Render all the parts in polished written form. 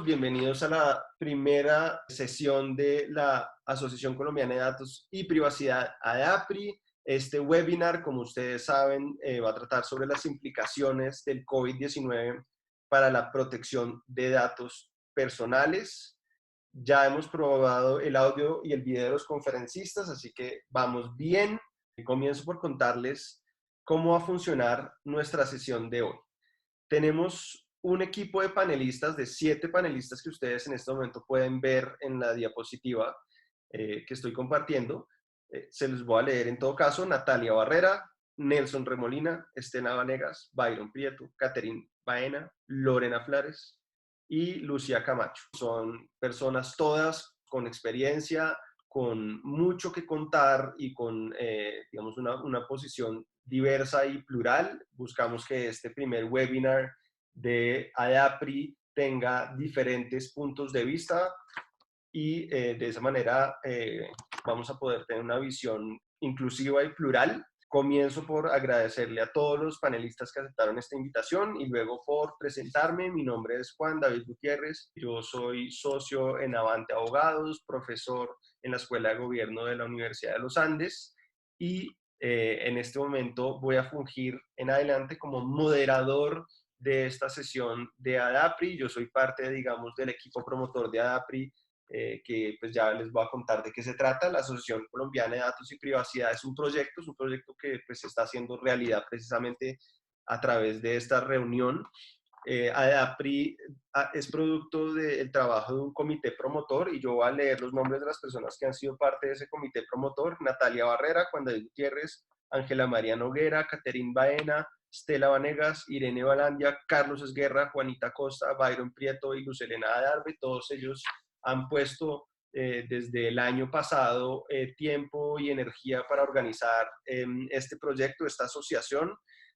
bienvenidos a la primera sesión de la Asociación Colombiana de Datos y Privacidad, ADAPRI. Este webinar, como ustedes saben, va a tratar sobre las implicaciones del COVID-19 para la protección de datos personales. Ya hemos probado el audio y el video de los conferencistas, así que vamos bien. Comienzo por contarles cómo va a funcionar nuestra sesión de hoy. Tenemos un equipo de panelistas, de 7 panelistas que ustedes en este momento pueden ver en la diapositiva que estoy compartiendo. Se los voy a leer en todo caso: Natalia Barrera, Nelson Remolina, Estela Vanegas, Byron Prieto, Catherine Baena, Lorena Flores y Lucía Camacho. Son personas todas con experiencia, con mucho que contar y con, digamos, una posición diversa y plural. Buscamos que este primer webinar de ADAPRI tenga diferentes puntos de vista y de esa manera vamos a poder tener una visión inclusiva y plural. Comienzo por agradecerle a todos los panelistas que aceptaron esta invitación y luego por presentarme. Mi nombre es Juan David Gutiérrez, yo soy socio en Avante Abogados, profesor en la Escuela de Gobierno de la Universidad de los Andes y en este momento voy a fungir en adelante como moderador de esta sesión de ADAPRI. Yo soy parte, digamos, del equipo promotor de ADAPRI, que pues ya les voy a contar de qué se trata. La Asociación Colombiana de Datos y Privacidad es un proyecto que pues se está haciendo realidad precisamente a través de esta reunión. ADAPRI es producto del trabajo de un comité promotor y yo voy a leer los nombres de las personas que han sido parte de ese comité promotor: Natalia Barrera, Juan David Gutiérrez, Ángela María Noguera, Catherine Baena, Estela Vanegas, Irene Balandia, Carlos Esguerra, Juanita Costa, Byron Prieto y Lucelena Adarve. Todos ellos han puesto desde el año pasado tiempo y energía para organizar este proyecto, esta asociación.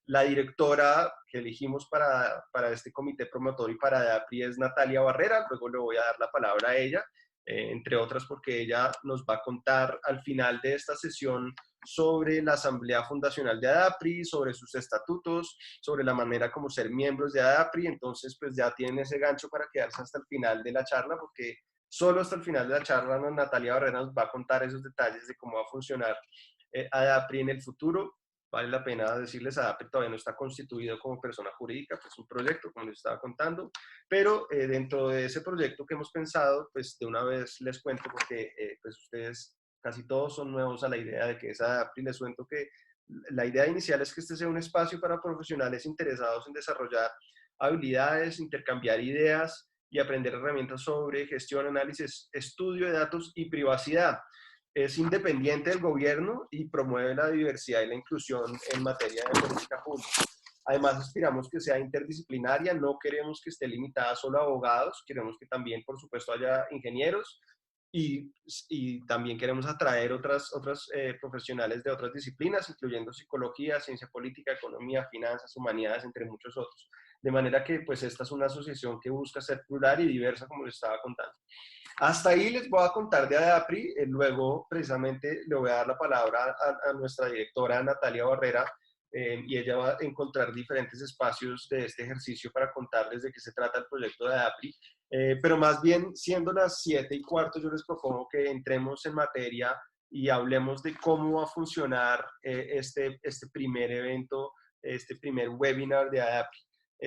La directora que elegimos para este comité promotor y para ADAPRI es Natalia Barrera. Luego le voy a dar la palabra a ella, entre otras porque ella nos va a contar al final de esta sesión sobre la Asamblea Fundacional de ADAPRI, sobre sus estatutos, sobre la manera como ser miembros de ADAPRI. Entonces, pues ya tienen ese gancho para quedarse hasta el final de la charla, porque solo hasta el final de la charla Natalia Barrera nos va a contar esos detalles de cómo va a funcionar ADAPRI en el futuro. Vale la pena decirles, ADAPRI todavía no está constituido como persona jurídica, pues un proyecto, como les estaba contando, pero dentro de ese proyecto que hemos pensado, pues de una vez les cuento, porque pues ustedes casi todos son nuevos a la idea de que es ADAPRI. Les cuento que la idea inicial es que este sea un espacio para profesionales interesados en desarrollar habilidades, intercambiar ideas y aprender herramientas sobre gestión, análisis, estudio de datos y privacidad. Es independiente del gobierno y promueve la diversidad y la inclusión en materia de política pública. Además, aspiramos que sea interdisciplinaria, no queremos que esté limitada solo a abogados, queremos que también, por supuesto, haya ingenieros y también queremos atraer otras profesionales de otras disciplinas, incluyendo psicología, ciencia política, economía, finanzas, humanidades, entre muchos otros. De manera que, pues, esta es una asociación que busca ser plural y diversa, como les estaba contando. Hasta ahí les voy a contar de ADAPRI. Luego, precisamente, le voy a dar la palabra a nuestra directora Natalia Barrera, y ella va a encontrar diferentes espacios de este ejercicio para contarles de qué se trata el proyecto de ADAPRI. Pero más bien, siendo las 7:15, yo les propongo que entremos en materia y hablemos de cómo va a funcionar este primer evento, este primer webinar de ADAPRI.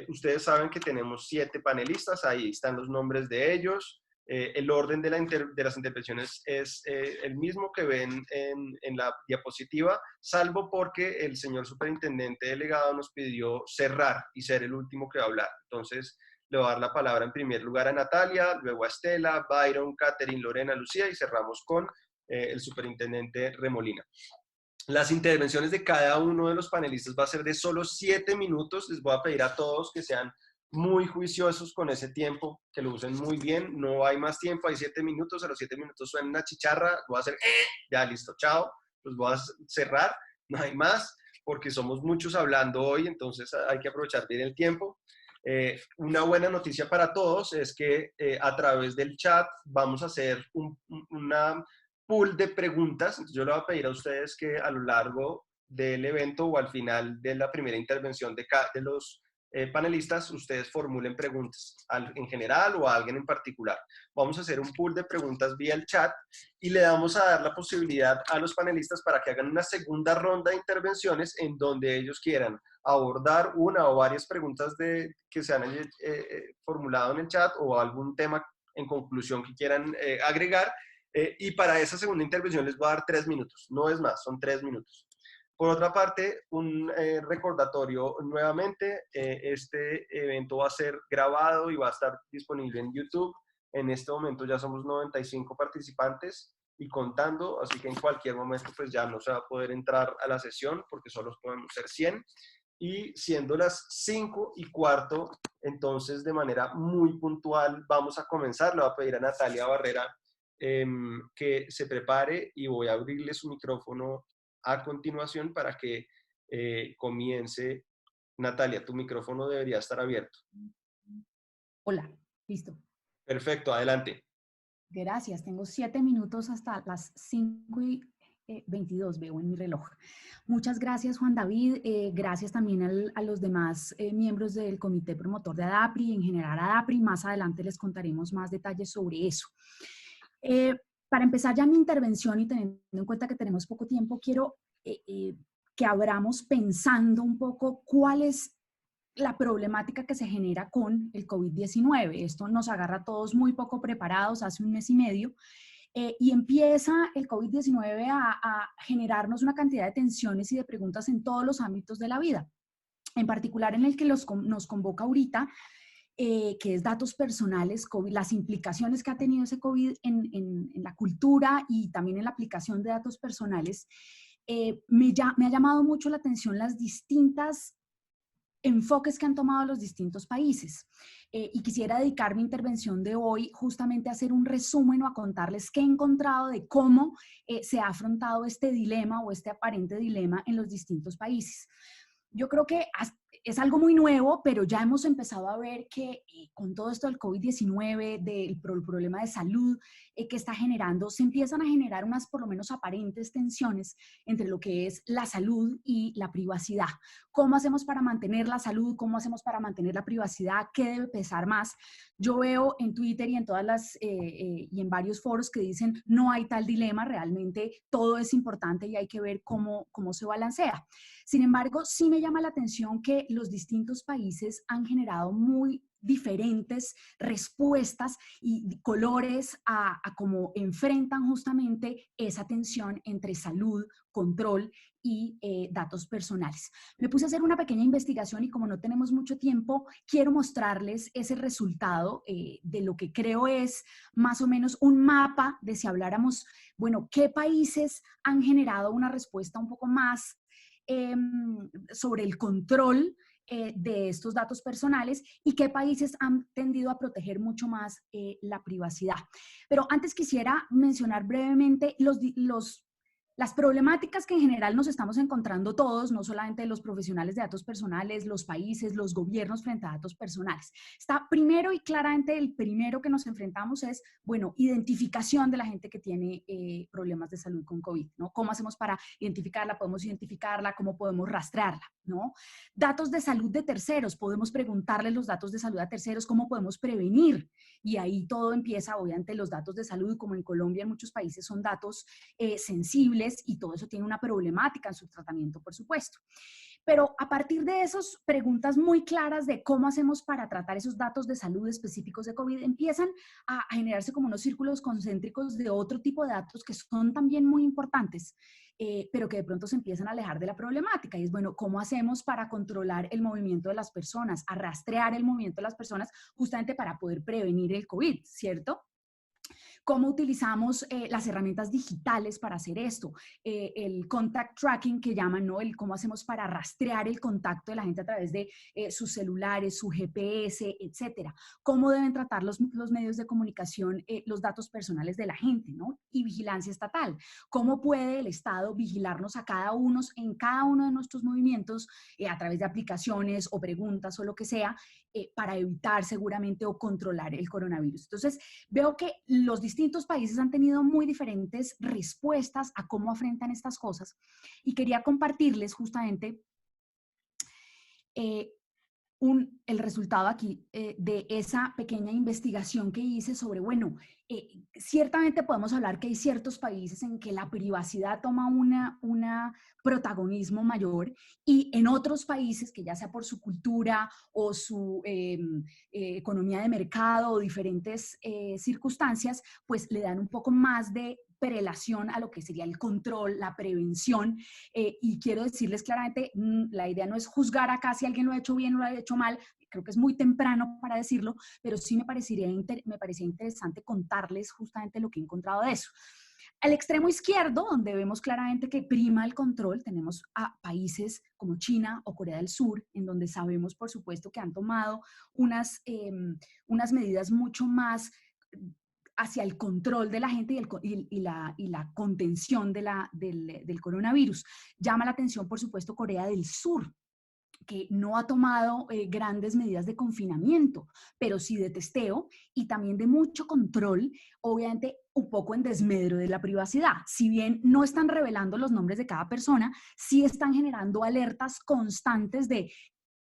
Ustedes saben que tenemos 7 panelistas, ahí están los nombres de ellos. El orden de las intervenciones es el mismo que ven en la diapositiva, salvo porque el señor superintendente delegado nos pidió cerrar y ser el último que va a hablar. Entonces, le voy a dar la palabra en primer lugar a Natalia, luego a Estela, Byron, Catherine, Lorena, Lucía, y cerramos con el superintendente Remolina. Las intervenciones de cada uno de los panelistas va a ser de solo 7 minutos. Les voy a pedir a todos que sean muy juiciosos con ese tiempo, que lo usen muy bien. No hay más tiempo, hay 7 minutos. A los 7 minutos suena una chicharra, voy a hacer ya listo, chao. Los voy a cerrar, no hay más, porque somos muchos hablando hoy, entonces hay que aprovechar bien el tiempo. Una buena noticia para todos es que a través del chat vamos a hacer una pool de preguntas. Entonces yo le voy a pedir a ustedes que a lo largo del evento o al final de la primera intervención de los panelistas, ustedes formulen preguntas en general o a alguien en particular. Vamos a hacer un pool de preguntas vía el chat y le vamos a dar la posibilidad a los panelistas para que hagan una segunda ronda de intervenciones en donde ellos quieran abordar una o varias preguntas que se han formulado en el chat o algún tema en conclusión que quieran agregar. Y para esa segunda intervención les voy a dar 3 minutos, no es más, son 3 minutos. Por otra parte, un recordatorio nuevamente, este evento va a ser grabado y va a estar disponible en YouTube. En este momento ya somos 95 participantes y contando, así que en cualquier momento pues ya no se va a poder entrar a la sesión porque solo podemos ser 100. Y siendo las 5:15, entonces de manera muy puntual vamos a comenzar. Le voy a pedir a Natalia Barrera que se prepare y voy a abrirle su micrófono a continuación para que comience. Natalia, tu micrófono debería estar abierto. Hola, listo. Perfecto, adelante. Gracias, tengo 7 minutos hasta las 5:22, veo en mi reloj. Muchas gracias, Juan David. Gracias también a los demás miembros del comité promotor de ADAPRI, en general ADAPRI. Más adelante les contaremos más detalles sobre eso. Para empezar ya mi intervención y teniendo en cuenta que tenemos poco tiempo, quiero que abramos pensando un poco cuál es la problemática que se genera con el COVID-19. Esto nos agarra a todos muy poco preparados hace 1 mes y medio y empieza el COVID-19 a generarnos una cantidad de tensiones y de preguntas en todos los ámbitos de la vida. En particular en el que nos convoca ahorita, que es datos personales, COVID, las implicaciones que ha tenido ese COVID en la cultura y también en la aplicación de datos personales. Me ha llamado mucho la atención las distintas enfoques que han tomado los distintos países. Y quisiera dedicar mi intervención de hoy justamente a hacer un resumen o a contarles qué he encontrado de cómo se ha afrontado este dilema o este aparente dilema en los distintos países. Yo creo que es algo muy nuevo, pero ya hemos empezado a ver que con todo esto del COVID-19, del problema de salud que está generando, se empiezan a generar unas por lo menos aparentes tensiones entre lo que es la salud y la privacidad. ¿Cómo hacemos para mantener la salud? ¿Cómo hacemos para mantener la privacidad? ¿Qué debe pesar más? Yo veo en Twitter y en y en varios foros que dicen no hay tal dilema, realmente todo es importante y hay que ver cómo se balancea. Sin embargo, sí me llama la atención que los distintos países han generado muy diferentes respuestas y colores a cómo enfrentan justamente esa tensión entre salud, control y datos personales. Me puse a hacer una pequeña investigación y como no tenemos mucho tiempo, quiero mostrarles ese resultado de lo que creo es más o menos un mapa de si habláramos, bueno, qué países han generado una respuesta un poco más sobre el control de estos datos personales y qué países han tendido a proteger mucho más la privacidad. Pero antes quisiera mencionar brevemente las problemáticas que en general nos estamos encontrando todos, no solamente los profesionales de datos personales, los países, los gobiernos frente a datos personales. Está primero y claramente el primero que nos enfrentamos es, bueno, identificación de la gente que tiene problemas de salud con COVID, ¿no? ¿Cómo hacemos para identificarla? ¿Podemos identificarla? ¿Cómo podemos rastrearla? ¿No? Datos de salud de terceros, podemos preguntarles los datos de salud a terceros, ¿cómo podemos prevenir? Y ahí todo empieza, obviamente los datos de salud, como en Colombia en muchos países son datos sensibles y todo eso tiene una problemática en su tratamiento, por supuesto. Pero a partir de esas preguntas muy claras de cómo hacemos para tratar esos datos de salud específicos de COVID, empiezan a generarse como unos círculos concéntricos de otro tipo de datos que son también muy importantes, pero que de pronto se empiezan a alejar de la problemática. Y es, bueno, ¿cómo hacemos para controlar el movimiento de las personas, a rastrear el movimiento de las personas justamente para poder prevenir el COVID, ¿cierto? ¿Cómo utilizamos las herramientas digitales para hacer esto? El contact tracking que llaman, ¿no? El cómo hacemos para rastrear el contacto de la gente a través de sus celulares, su GPS, etcétera. ¿Cómo deben tratar los medios de comunicación los datos personales de la gente, ¿no? Y vigilancia estatal. ¿Cómo puede el Estado vigilarnos a cada uno en cada uno de nuestros movimientos a través de aplicaciones o preguntas o lo que sea para evitar seguramente o controlar el coronavirus? Entonces, veo que los distintos países han tenido muy diferentes respuestas a cómo afrontan estas cosas y quería compartirles justamente el resultado aquí de esa pequeña investigación que hice sobre, bueno, ciertamente podemos hablar que hay ciertos países en que la privacidad toma una protagonismo mayor y en otros países que ya sea por su cultura o su economía de mercado o diferentes circunstancias, pues le dan un poco más de prelación a lo que sería el control, la prevención, y quiero decirles claramente, la idea no es juzgar acá si alguien lo ha hecho bien o lo ha hecho mal, creo que es muy temprano para decirlo, pero sí me parecía interesante contarles justamente lo que he encontrado de eso. Al extremo izquierdo, donde vemos claramente que prima el control, tenemos a países como China o Corea del Sur, en donde sabemos, por supuesto, que han tomado unas medidas mucho más hacia el control de la gente y la contención del coronavirus. Llama la atención, por supuesto, Corea del Sur, que no ha tomado grandes medidas de confinamiento, pero sí de testeo y también de mucho control, obviamente un poco en desmedro de la privacidad. Si bien no están revelando los nombres de cada persona, sí están generando alertas constantes de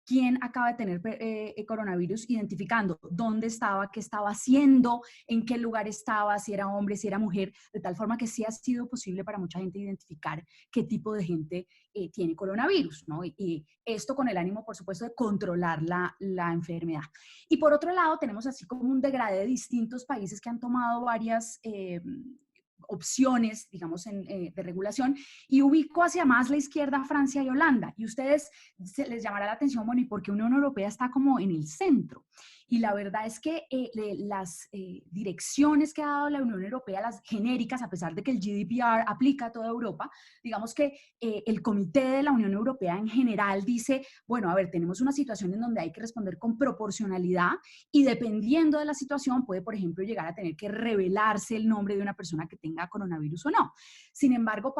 quién acaba de tener coronavirus, identificando dónde estaba, qué estaba haciendo, en qué lugar estaba, si era hombre, si era mujer, de tal forma que sí ha sido posible para mucha gente identificar qué tipo de gente tiene coronavirus, ¿no? Y esto con el ánimo, por supuesto, de controlar la enfermedad. Y por otro lado, tenemos así como un degradé de distintos países que han tomado varias opciones, digamos, de regulación, y ubico hacia más la izquierda Francia y Holanda. Y ustedes les llamará la atención, bueno, ¿y por qué Unión Europea está como en el centro? Y la verdad es que las direcciones que ha dado la Unión Europea, las genéricas, a pesar de que el GDPR aplica a toda Europa, digamos que el Comité de la Unión Europea en general dice, bueno, a ver, tenemos una situación en donde hay que responder con proporcionalidad y dependiendo de la situación puede, por ejemplo, llegar a tener que revelarse el nombre de una persona que tenga coronavirus o no. Sin embargo,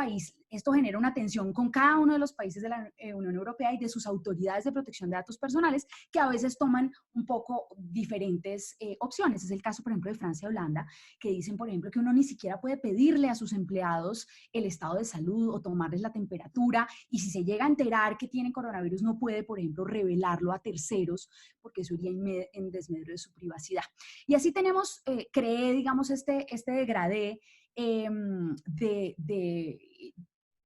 esto genera una tensión con cada uno de los países de la Unión Europea y de sus autoridades de protección de datos personales que a veces toman un poco diferentes opciones. Es el caso, por ejemplo, de Francia y Holanda, que dicen, por ejemplo, que uno ni siquiera puede pedirle a sus empleados el estado de salud o tomarles la temperatura, y si se llega a enterar que tienen coronavirus, no puede, por ejemplo, revelarlo a terceros, porque eso iría en desmedro de su privacidad. Y así tenemos, creé, digamos, este degradé de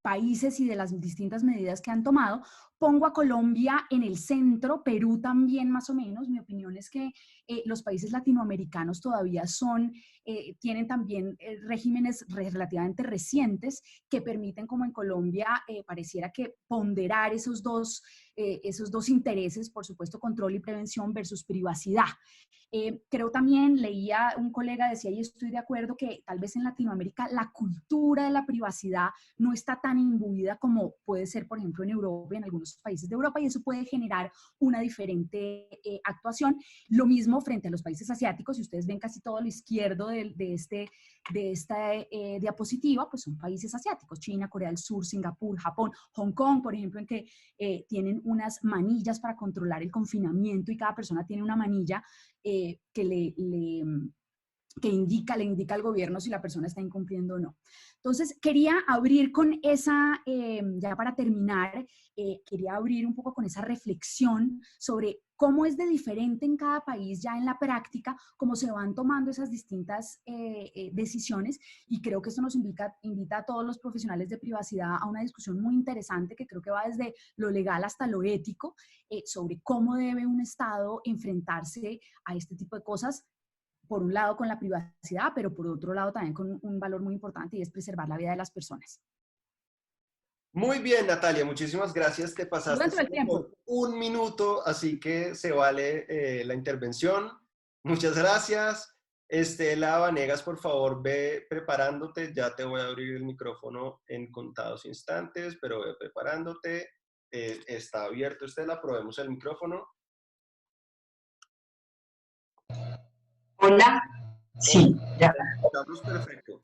países y de las distintas medidas que han tomado. Pongo a Colombia en el centro, Perú también más o menos. Mi opinión es que los países latinoamericanos todavía tienen también regímenes relativamente recientes que permiten, como en Colombia, pareciera que ponderar esos dos intereses, por supuesto, control y prevención versus privacidad. Creo también, leía un colega, decía, y estoy de acuerdo, que tal vez en Latinoamérica la cultura de la privacidad no está tan imbuida como puede ser, por ejemplo, en Europa, en algunos países de Europa, y eso puede generar una diferente actuación. Lo mismo frente a los países asiáticos. Si ustedes ven casi todo a lo izquierdo de esta diapositiva, pues son países asiáticos: China, Corea del Sur, Singapur, Japón, Hong Kong, por ejemplo, en que tienen unas manillas para controlar el confinamiento y cada persona tiene una manilla que le indica al gobierno si la persona está incumpliendo o no. Entonces, quería abrir con esa, ya para terminar, quería abrir un poco con esa reflexión sobre cómo es de diferente en cada país ya en la práctica, cómo se van tomando esas distintas decisiones, y creo que esto nos invita a todos los profesionales de privacidad a una discusión muy interesante que creo que va desde lo legal hasta lo ético, sobre cómo debe un Estado enfrentarse a este tipo de cosas, por un lado con la privacidad, pero por otro lado también con un valor muy importante, y es preservar la vida de las personas. Muy bien, Natalia, muchísimas gracias. Te pasaste por 1 minuto, así que se vale la intervención. Muchas gracias. Estela Vanegas, por favor, ve preparándote. Ya te voy a abrir el micrófono en contados instantes, pero ve preparándote. Está abierto, Estela. Probemos el micrófono. Hola. Sí, ya. Estamos perfecto.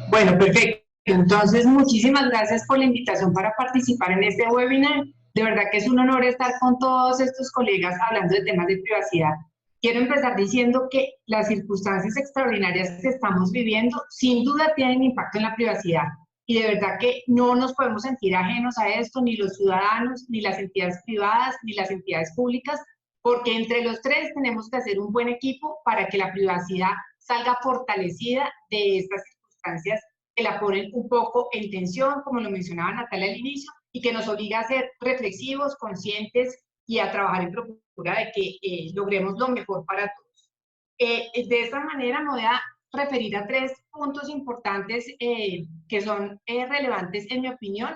Bueno, perfecto. Entonces, muchísimas gracias por la invitación para participar en este webinar. De verdad que es un honor estar con todos estos colegas hablando de temas de privacidad. Quiero empezar diciendo que las circunstancias extraordinarias que estamos viviendo sin duda tienen impacto en la privacidad. y de verdad que no nos podemos sentir ajenos a esto, ni los ciudadanos, ni las entidades privadas, ni las entidades públicas, porque entre los tres tenemos que hacer un buen equipo para que la privacidad salga fortalecida de estas circunstancias que la ponen un poco en tensión, como lo mencionaba Natalia al inicio, y que nos obliga a ser reflexivos, conscientes y a trabajar en procura de que logremos lo mejor para todos. De esta manera me voy a referir a tres puntos importantes que son relevantes en mi opinión.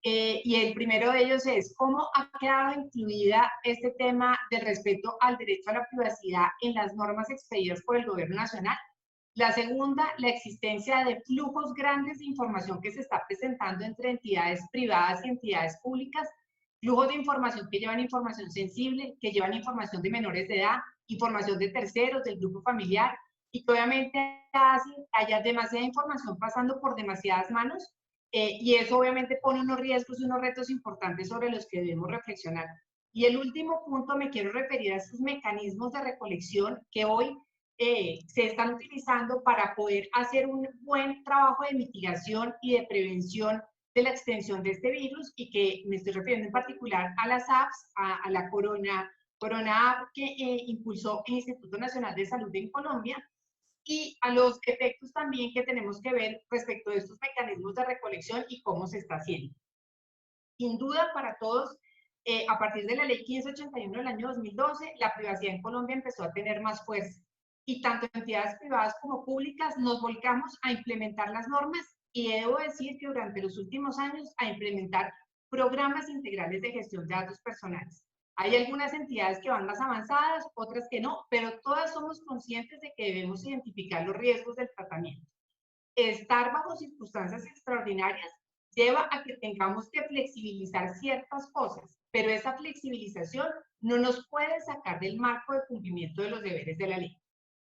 Y el primero de ellos es cómo ha quedado incluida este tema del respeto al derecho a la privacidad en las normas expedidas por el Gobierno Nacional. La segunda, la existencia de flujos grandes de información que se está presentando entre entidades privadas y entidades públicas, flujos de información que llevan información sensible, que llevan información de menores de edad, información de terceros, del grupo familiar, y que obviamente haya demasiada información pasando por demasiadas manos, y eso obviamente pone unos riesgos y unos retos importantes sobre los que debemos reflexionar. Y el último punto, me quiero referir a estos mecanismos de recolección que hoy se están utilizando para poder hacer un buen trabajo de mitigación y de prevención de la extensión de este virus, y que me estoy refiriendo en particular a las apps, a la Corona App que impulsó el Instituto Nacional de Salud en Colombia, y a los efectos también que tenemos que ver respecto de estos mecanismos de recolección y cómo se está haciendo. Sin duda para todos, a partir de la Ley 1581 del año 2012, la privacidad en Colombia empezó a tener más fuerza, y tanto entidades privadas como públicas nos volcamos a implementar las normas, y debo decir que durante los últimos años a implementar programas integrales de gestión de datos personales. Hay algunas entidades que van más avanzadas, otras que no, pero todas somos conscientes de que debemos identificar los riesgos del tratamiento. Estar bajo circunstancias extraordinarias lleva a que tengamos que flexibilizar ciertas cosas, pero esa flexibilización no nos puede sacar del marco de cumplimiento de los deberes de la ley.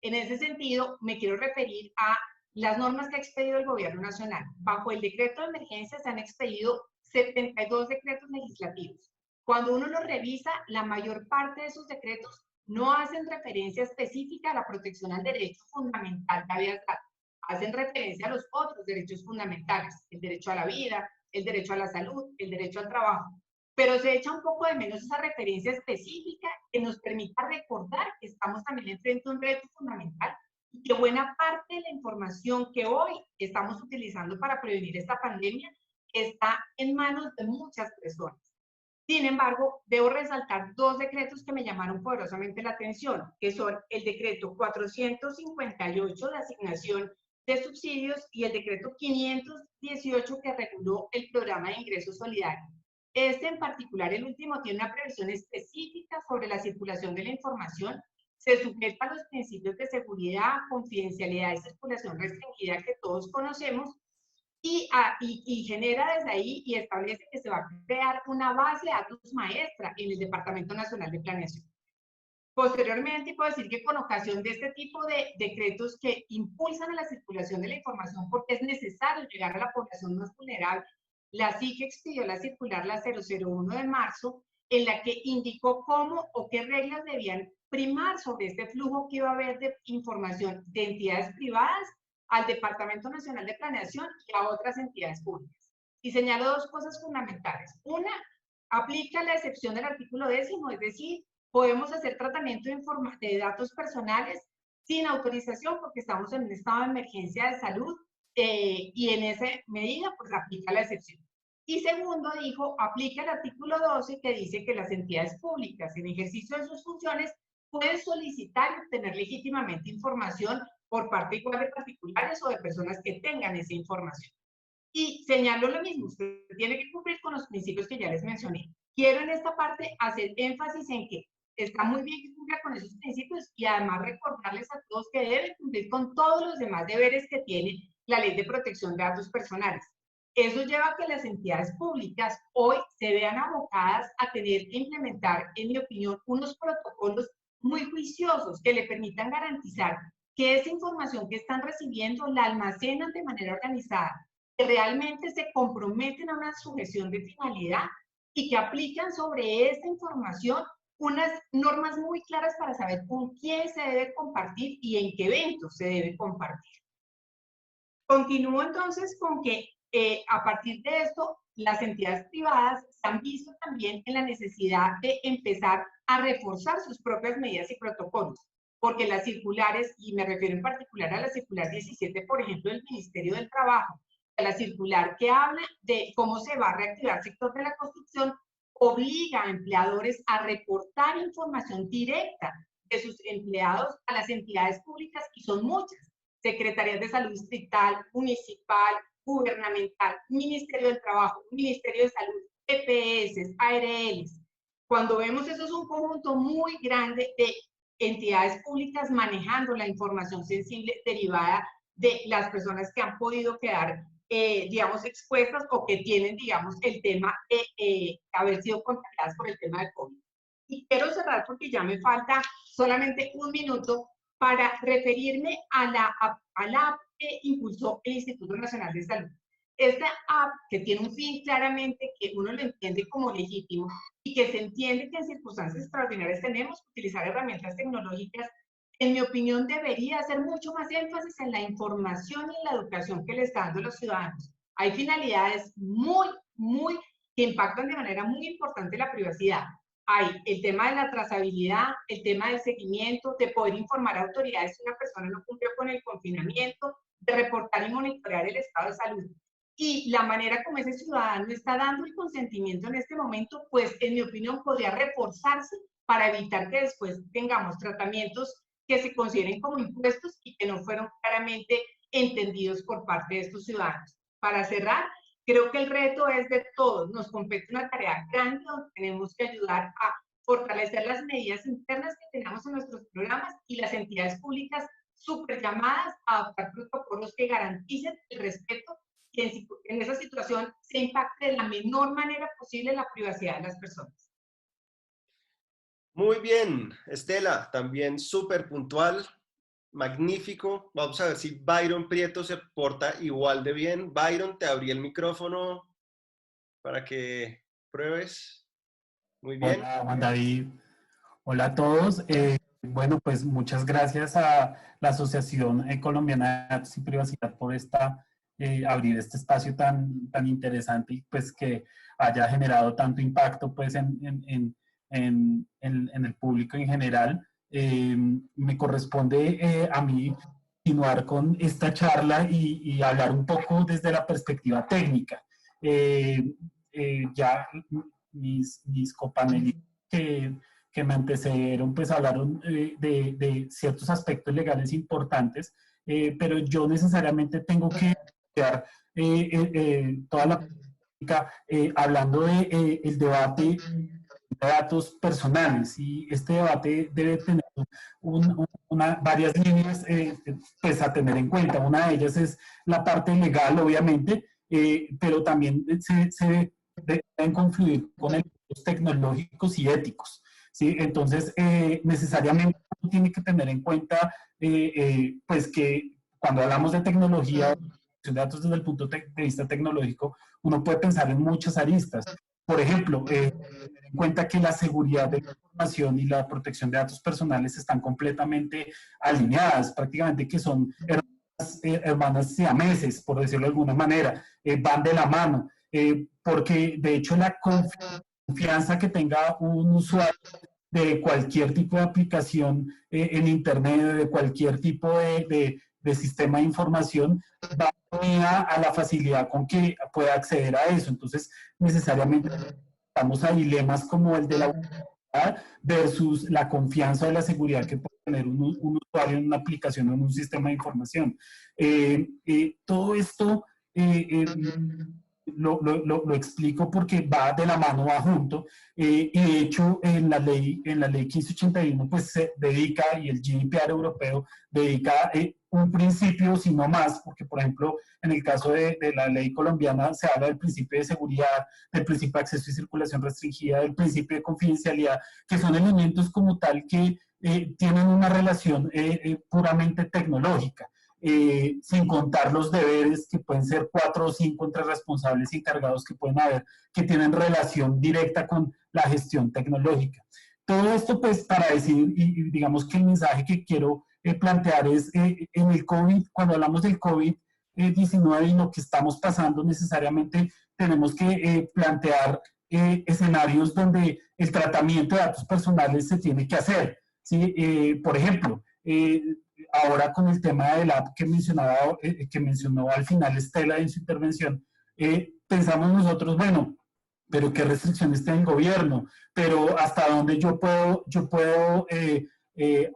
En ese sentido, me quiero referir a las normas que ha expedido el Gobierno Nacional. Bajo el decreto de emergencia se han expedido 72 decretos legislativos. Cuando uno los revisa, la mayor parte de esos decretos no hacen referencia específica a la protección al derecho fundamental de habeas data. Hacen referencia a los otros derechos fundamentales, el derecho a la vida, el derecho a la salud, el derecho al trabajo. Pero se echa un poco de menos esa referencia específica que nos permita recordar que estamos también frente a un derecho fundamental, y que buena parte de la información que hoy estamos utilizando para prevenir esta pandemia está en manos de muchas personas. Sin embargo, debo resaltar dos decretos que me llamaron poderosamente la atención, que son el decreto 458 de asignación de subsidios y el decreto 518 que reguló el programa de ingreso solidario. Este en particular, el último, tiene una previsión específica sobre la circulación de la información, se sujeta a los principios de seguridad, confidencialidad y circulación restringida que todos conocemos, y genera desde ahí y establece que se va a crear una base de datos maestra en el Departamento Nacional de Planeación. Posteriormente, puedo decir que con ocasión de este tipo de decretos que impulsan a la circulación de la información porque es necesario llegar a la población más vulnerable, la SIC expidió la circular la 001 de marzo, en la que indicó cómo o qué reglas debían primar sobre este flujo que iba a haber de información de entidades privadas al Departamento Nacional de Planeación y a otras entidades públicas. Y señalo dos cosas fundamentales. Una, aplica la excepción del artículo 10°, es decir, podemos hacer tratamiento de datos personales sin autorización porque estamos en un estado de emergencia de salud, y en esa medida pues aplica la excepción. Y segundo, dijo, aplica el artículo 12 que dice que las entidades públicas en ejercicio de sus funciones pueden solicitar y obtener legítimamente información por parte igual de particulares o de personas que tengan esa información. Y señalo lo mismo, usted tiene que cumplir con los principios que ya les mencioné. Quiero en esta parte hacer énfasis en que está muy bien que cumpla con esos principios, y además recordarles a todos que deben cumplir con todos los demás deberes que tiene la Ley de Protección de Datos Personales. Eso lleva a que las entidades públicas hoy se vean abocadas a tener que implementar, en mi opinión, unos protocolos muy juiciosos que le permitan garantizar que esa información que están recibiendo la almacenan de manera organizada, que realmente se comprometen a una sujeción de finalidad y que aplican sobre esta información unas normas muy claras para saber con quién se debe compartir y en qué eventos se debe compartir. Continúo entonces con que a partir de esto, las entidades privadas se han visto también en la necesidad de empezar a reforzar sus propias medidas y protocolos, porque las circulares, y me refiero en particular a la circular 17, por ejemplo, del Ministerio del Trabajo, a la circular que habla de cómo se va a reactivar el sector de la construcción, obliga a empleadores a reportar información directa de sus empleados a las entidades públicas, y son muchas: Secretarías de Salud Distrital, Municipal, Gubernamental, Ministerio del Trabajo, Ministerio de Salud, EPS, ARLs. Cuando vemos eso, es un conjunto muy grande de entidades públicas manejando la información sensible derivada de las personas que han podido quedar, digamos, expuestas o que tienen, digamos, el tema de haber sido contagiadas por el tema de COVID. Y quiero cerrar, porque ya me falta solamente un minuto, para referirme a la app que impulsó el Instituto Nacional de Salud. Esta app, que tiene un fin claramente que uno lo entiende como legítimo y que se entiende que en circunstancias extraordinarias tenemos que utilizar herramientas tecnológicas, en mi opinión debería hacer mucho más énfasis en la información y en la educación que le está dando a los ciudadanos. Hay finalidades que impactan de manera muy importante la privacidad. Hay el tema de la trazabilidad, el tema del seguimiento, de poder informar a autoridades si una persona no cumplió con el confinamiento, de reportar y monitorear el estado de salud. Y la manera como ese ciudadano está dando el consentimiento en este momento, pues en mi opinión podría reforzarse para evitar que después tengamos tratamientos que se consideren como impuestos y que no fueron claramente entendidos por parte de estos ciudadanos. Para cerrar, creo que el reto es de todos. Nos compete una tarea grande donde tenemos que ayudar a fortalecer las medidas internas que tenemos en nuestros programas, y las entidades públicas súper llamadas a adoptar protocolos que garanticen el respeto, que en esa situación se impacte de la menor manera posible la privacidad de las personas. Muy bien, Estela, también súper puntual, magnífico. Vamos a ver si Byron Prieto se porta igual de bien. Byron, te abrí el micrófono para que pruebes. Muy bien. Hola, Juan David. Hola a todos. Bueno, pues muchas gracias a la Asociación Colombiana de Datos y Privacidad por abrir este espacio tan interesante, y pues que haya generado tanto impacto pues en el público en general. Me corresponde a mí continuar con esta charla y hablar un poco desde la perspectiva técnica. Ya mis compañeros que me antecedieron pues hablaron de ciertos aspectos legales importantes, pero yo necesariamente tengo que dar toda la práctica hablando de el debate de datos personales, y este debate debe tener varias líneas pues a tener en cuenta. Una de ellas es la parte legal, obviamente, pero también se deben confluir con elementos tecnológicos y éticos, ¿sí? Entonces, necesariamente uno tiene que tener en cuenta pues que cuando hablamos de tecnología, de datos desde el punto de vista tecnológico, uno puede pensar en muchas aristas. Por ejemplo, tener en cuenta que la seguridad de la información y la protección de datos personales están completamente alineadas, prácticamente que son hermanas siameses, por decirlo de alguna manera, van de la mano, porque de hecho la confianza que tenga un usuario de cualquier tipo de aplicación en Internet, de cualquier tipo de sistema de información, va unida a la facilidad con que pueda acceder a eso. Entonces, necesariamente estamos a dilemas como el de la versus la confianza o la seguridad que puede tener un usuario en una aplicación o en un sistema de información. Todo esto lo explico porque va de la mano, va junto, y de hecho en la ley 1581 pues se dedica, y el GDPR europeo dedica un principio, si no más, porque por ejemplo en el caso de la ley colombiana se habla del principio de seguridad, del principio de acceso y circulación restringida, del principio de confidencialidad, que son elementos como tal que tienen una relación puramente tecnológica. Sin contar los deberes que pueden ser 4 o 5 entre responsables y encargados que pueden haber, que tienen relación directa con la gestión tecnológica. Todo esto pues para decir, y digamos que el mensaje que quiero plantear es, en el COVID, cuando hablamos del COVID, COVID-19 y lo que estamos pasando, necesariamente tenemos que plantear escenarios donde el tratamiento de datos personales se tiene que hacer, ¿sí? Por ejemplo, ahora con el tema de la app que mencionó al final Estela en su intervención, pensamos nosotros, bueno, pero qué restricciones tiene el gobierno, pero hasta dónde yo puedo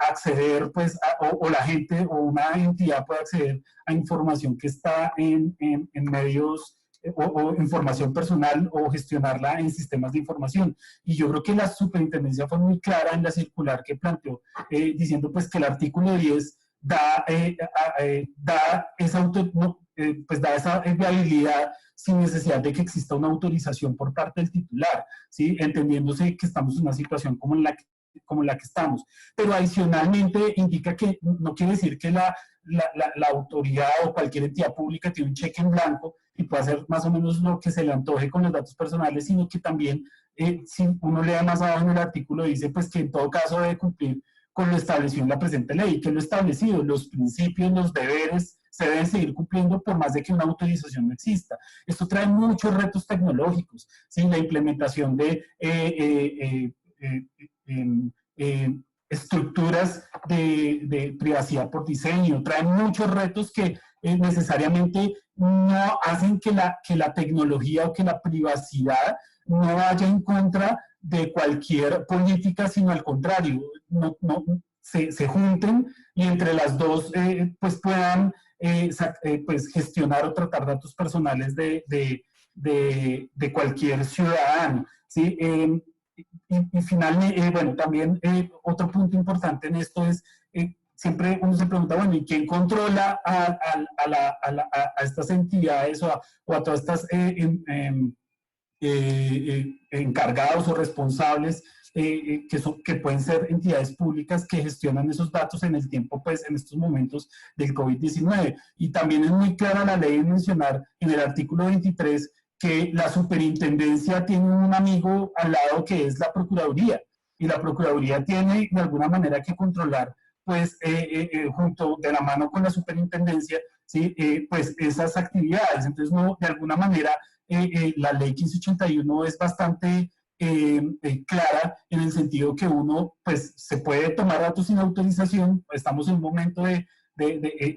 acceder, pues, o la gente o una entidad puede acceder a información que está en medios o información personal o gestionarla en sistemas de información. Y yo creo que la superintendencia fue muy clara en la circular que planteó, diciendo pues que el artículo 10 da esa pues da esa viabilidad sin necesidad de que exista una autorización por parte del titular, ¿sí? Entendiéndose que estamos en una situación como la que estamos. Pero adicionalmente indica que no quiere decir que la autoridad o cualquier entidad pública tiene un cheque en blanco y puede hacer más o menos lo que se le antoje con los datos personales, sino que también, si uno lee más abajo en el artículo, dice pues que en todo caso debe cumplir con lo establecido en la presente ley, que lo establecido, los principios, los deberes, se deben seguir cumpliendo por más de que una autorización no exista. Esto trae muchos retos tecnológicos, ¿sí? La implementación de estructuras de privacidad por diseño, trae muchos retos que necesariamente no hacen que la tecnología o que la privacidad no vaya en contra de cualquier política, sino al contrario, se junten y entre las dos pues puedan pues gestionar o tratar datos personales de cualquier ciudadano, ¿sí? Y finalmente, bueno, también otro punto importante en esto es, siempre uno se pregunta, bueno, ¿y quién controla a estas entidades o a todas estas encargados o responsables que pueden ser entidades públicas que gestionan esos datos en el tiempo, pues en estos momentos del COVID-19? Y también es muy clara la ley en mencionar en el artículo 23 que la superintendencia tiene un amigo al lado que es la Procuraduría, y la Procuraduría tiene de alguna manera que controlar, pues junto de la mano con la superintendencia, ¿sí? Pues esas actividades. Entonces, no, de alguna manera, la ley 1581 es bastante clara en el sentido que uno pues se puede tomar datos sin autorización. Estamos en un momento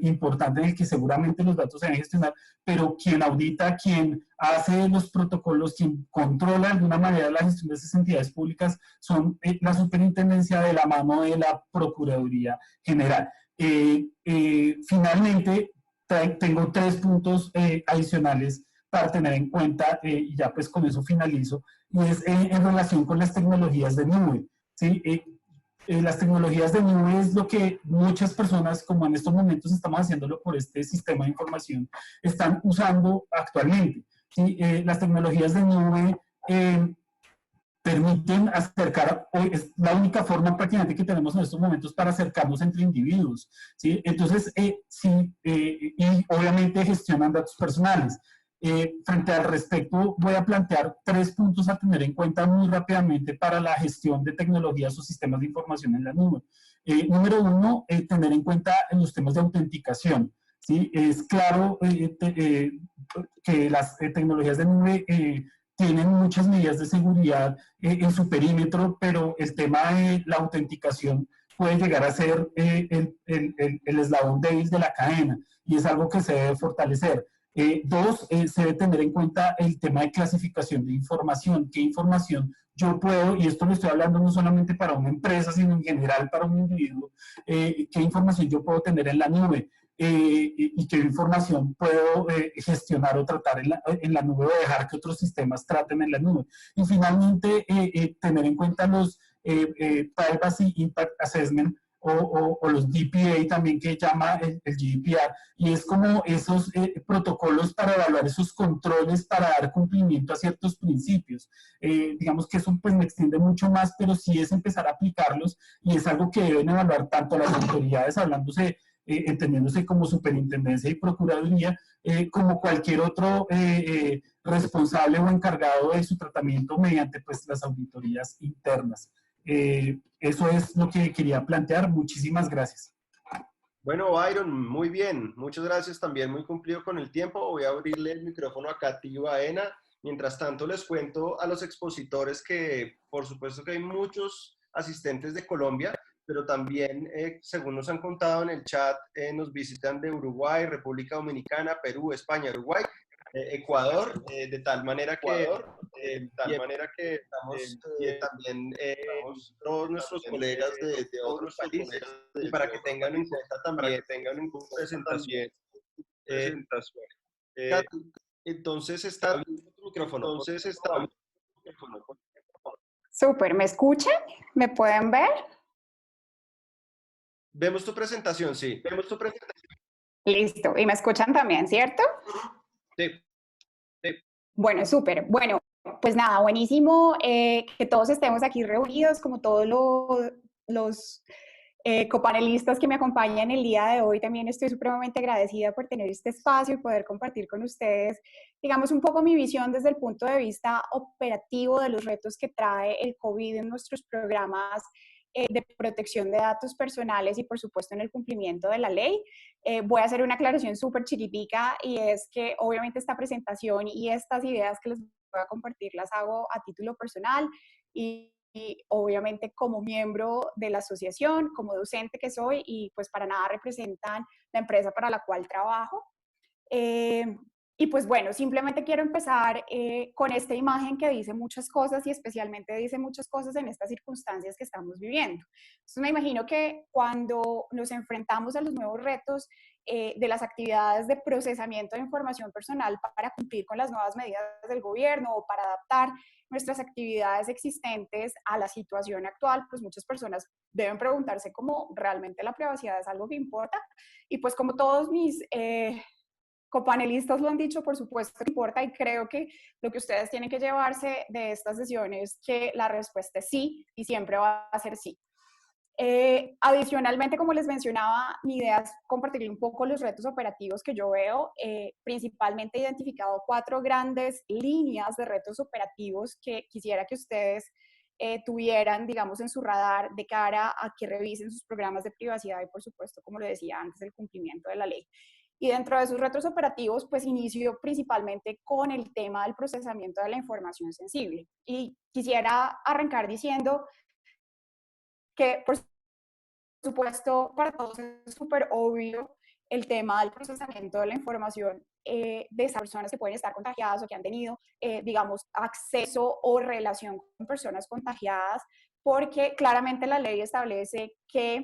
importante en el que seguramente los datos se deben gestionar, pero quien audita, quien hace los protocolos, quien controla de alguna manera la gestión de esas entidades públicas son la superintendencia de la mano de la Procuraduría General. Finalmente, tengo 3 puntos adicionales para tener en cuenta, y ya pues con eso finalizo, y es en relación con las tecnologías de nube, ¿sí? Las tecnologías de nube es lo que muchas personas, como en estos momentos estamos haciéndolo por este sistema de información, están usando actualmente, ¿sí? Las tecnologías de nube permiten acercar, es la única forma prácticamente que tenemos en estos momentos para acercarnos entre individuos, ¿sí? Entonces, y obviamente gestionan datos personales. Frente al respecto, voy a plantear 3 puntos a tener en cuenta muy rápidamente para la gestión de tecnologías o sistemas de información en la nube. Número 1, tener en cuenta los temas de autenticación, ¿sí? Es claro que las tecnologías de nube tienen muchas medidas de seguridad en su perímetro, pero el tema de la autenticación puede llegar a ser el eslabón débil de la cadena, y es algo que se debe fortalecer. 2, se debe tener en cuenta el tema de clasificación de información. ¿Qué información yo puedo, y esto lo estoy hablando no solamente para una empresa, sino en general para un individuo, qué información yo puedo tener en la nube? Y qué información puedo gestionar o tratar en la nube, o dejar que otros sistemas traten en la nube. Y finalmente, tener en cuenta los Privacy Impact Assessment, o los DPA también, que llama el GDPR, y es como esos protocolos para evaluar esos controles para dar cumplimiento a ciertos principios. Digamos que eso pues me extiende mucho más, pero sí es empezar a aplicarlos, y es algo que deben evaluar tanto las autoridades, entendiéndose como superintendencia y procuraduría, como cualquier otro responsable o encargado de su tratamiento mediante pues las auditorías internas. Eso es lo que quería plantear. Muchísimas gracias. Bueno, Byron, muy bien. Muchas gracias también, muy cumplido con el tiempo. Voy a abrirle el micrófono acá a ti, Baena. Mientras tanto, les cuento a los expositores que, por supuesto que hay muchos asistentes de Colombia, pero también, según nos han contado en el chat, nos visitan de Uruguay, República Dominicana, Perú, España, Uruguay, Ecuador, de tal manera que estamos también todos nuestros colegas de otros países y para que tengan en cuenta también su presentación. Katy, entonces está abierto tu micrófono. Súper, ¿me escuchan? ¿Me pueden ver? Vemos tu presentación, sí. Listo, y me escuchan también, ¿cierto? Sí. Bueno, súper. Bueno, pues nada, buenísimo que todos estemos aquí reunidos, como todos los copanelistas que me acompañan el día de hoy. También estoy supremamente agradecida por tener este espacio y poder compartir con ustedes, digamos, un poco mi visión desde el punto de vista operativo de los retos que trae el COVID en nuestros programas de protección de datos personales y, por supuesto, en el cumplimiento de la ley. Voy a hacer una aclaración súper chiquitica, y es que obviamente esta presentación y estas ideas que les voy a compartir las hago a título personal y obviamente como miembro de la asociación, como docente que soy, y pues para nada representan la empresa para la cual trabajo. Y pues bueno, simplemente quiero empezar con esta imagen que dice muchas cosas, y especialmente dice muchas cosas en estas circunstancias que estamos viviendo. Entonces me imagino que cuando nos enfrentamos a los nuevos retos de las actividades de procesamiento de información personal para cumplir con las nuevas medidas del gobierno o para adaptar nuestras actividades existentes a la situación actual, pues muchas personas deben preguntarse cómo realmente la privacidad es algo que importa. Y pues como todos mis copanelistas lo han dicho, por supuesto que importa, y creo que lo que ustedes tienen que llevarse de estas sesiones es que la respuesta es sí, y siempre va a ser sí. Adicionalmente, como les mencionaba, mi idea es compartir un poco los retos operativos que yo veo. Principalmente he identificado 4 grandes líneas de retos operativos que quisiera que ustedes tuvieran, digamos, en su radar de cara a que revisen sus programas de privacidad y, por supuesto, como lo decía antes, el cumplimiento de la ley. Y dentro de sus retos operativos, pues inicio principalmente con el tema del procesamiento de la información sensible. Y quisiera arrancar diciendo que, por supuesto, para todos es súper obvio el tema del procesamiento de la información de esas personas que pueden estar contagiadas o que han tenido, digamos, acceso o relación con personas contagiadas, porque claramente la ley establece que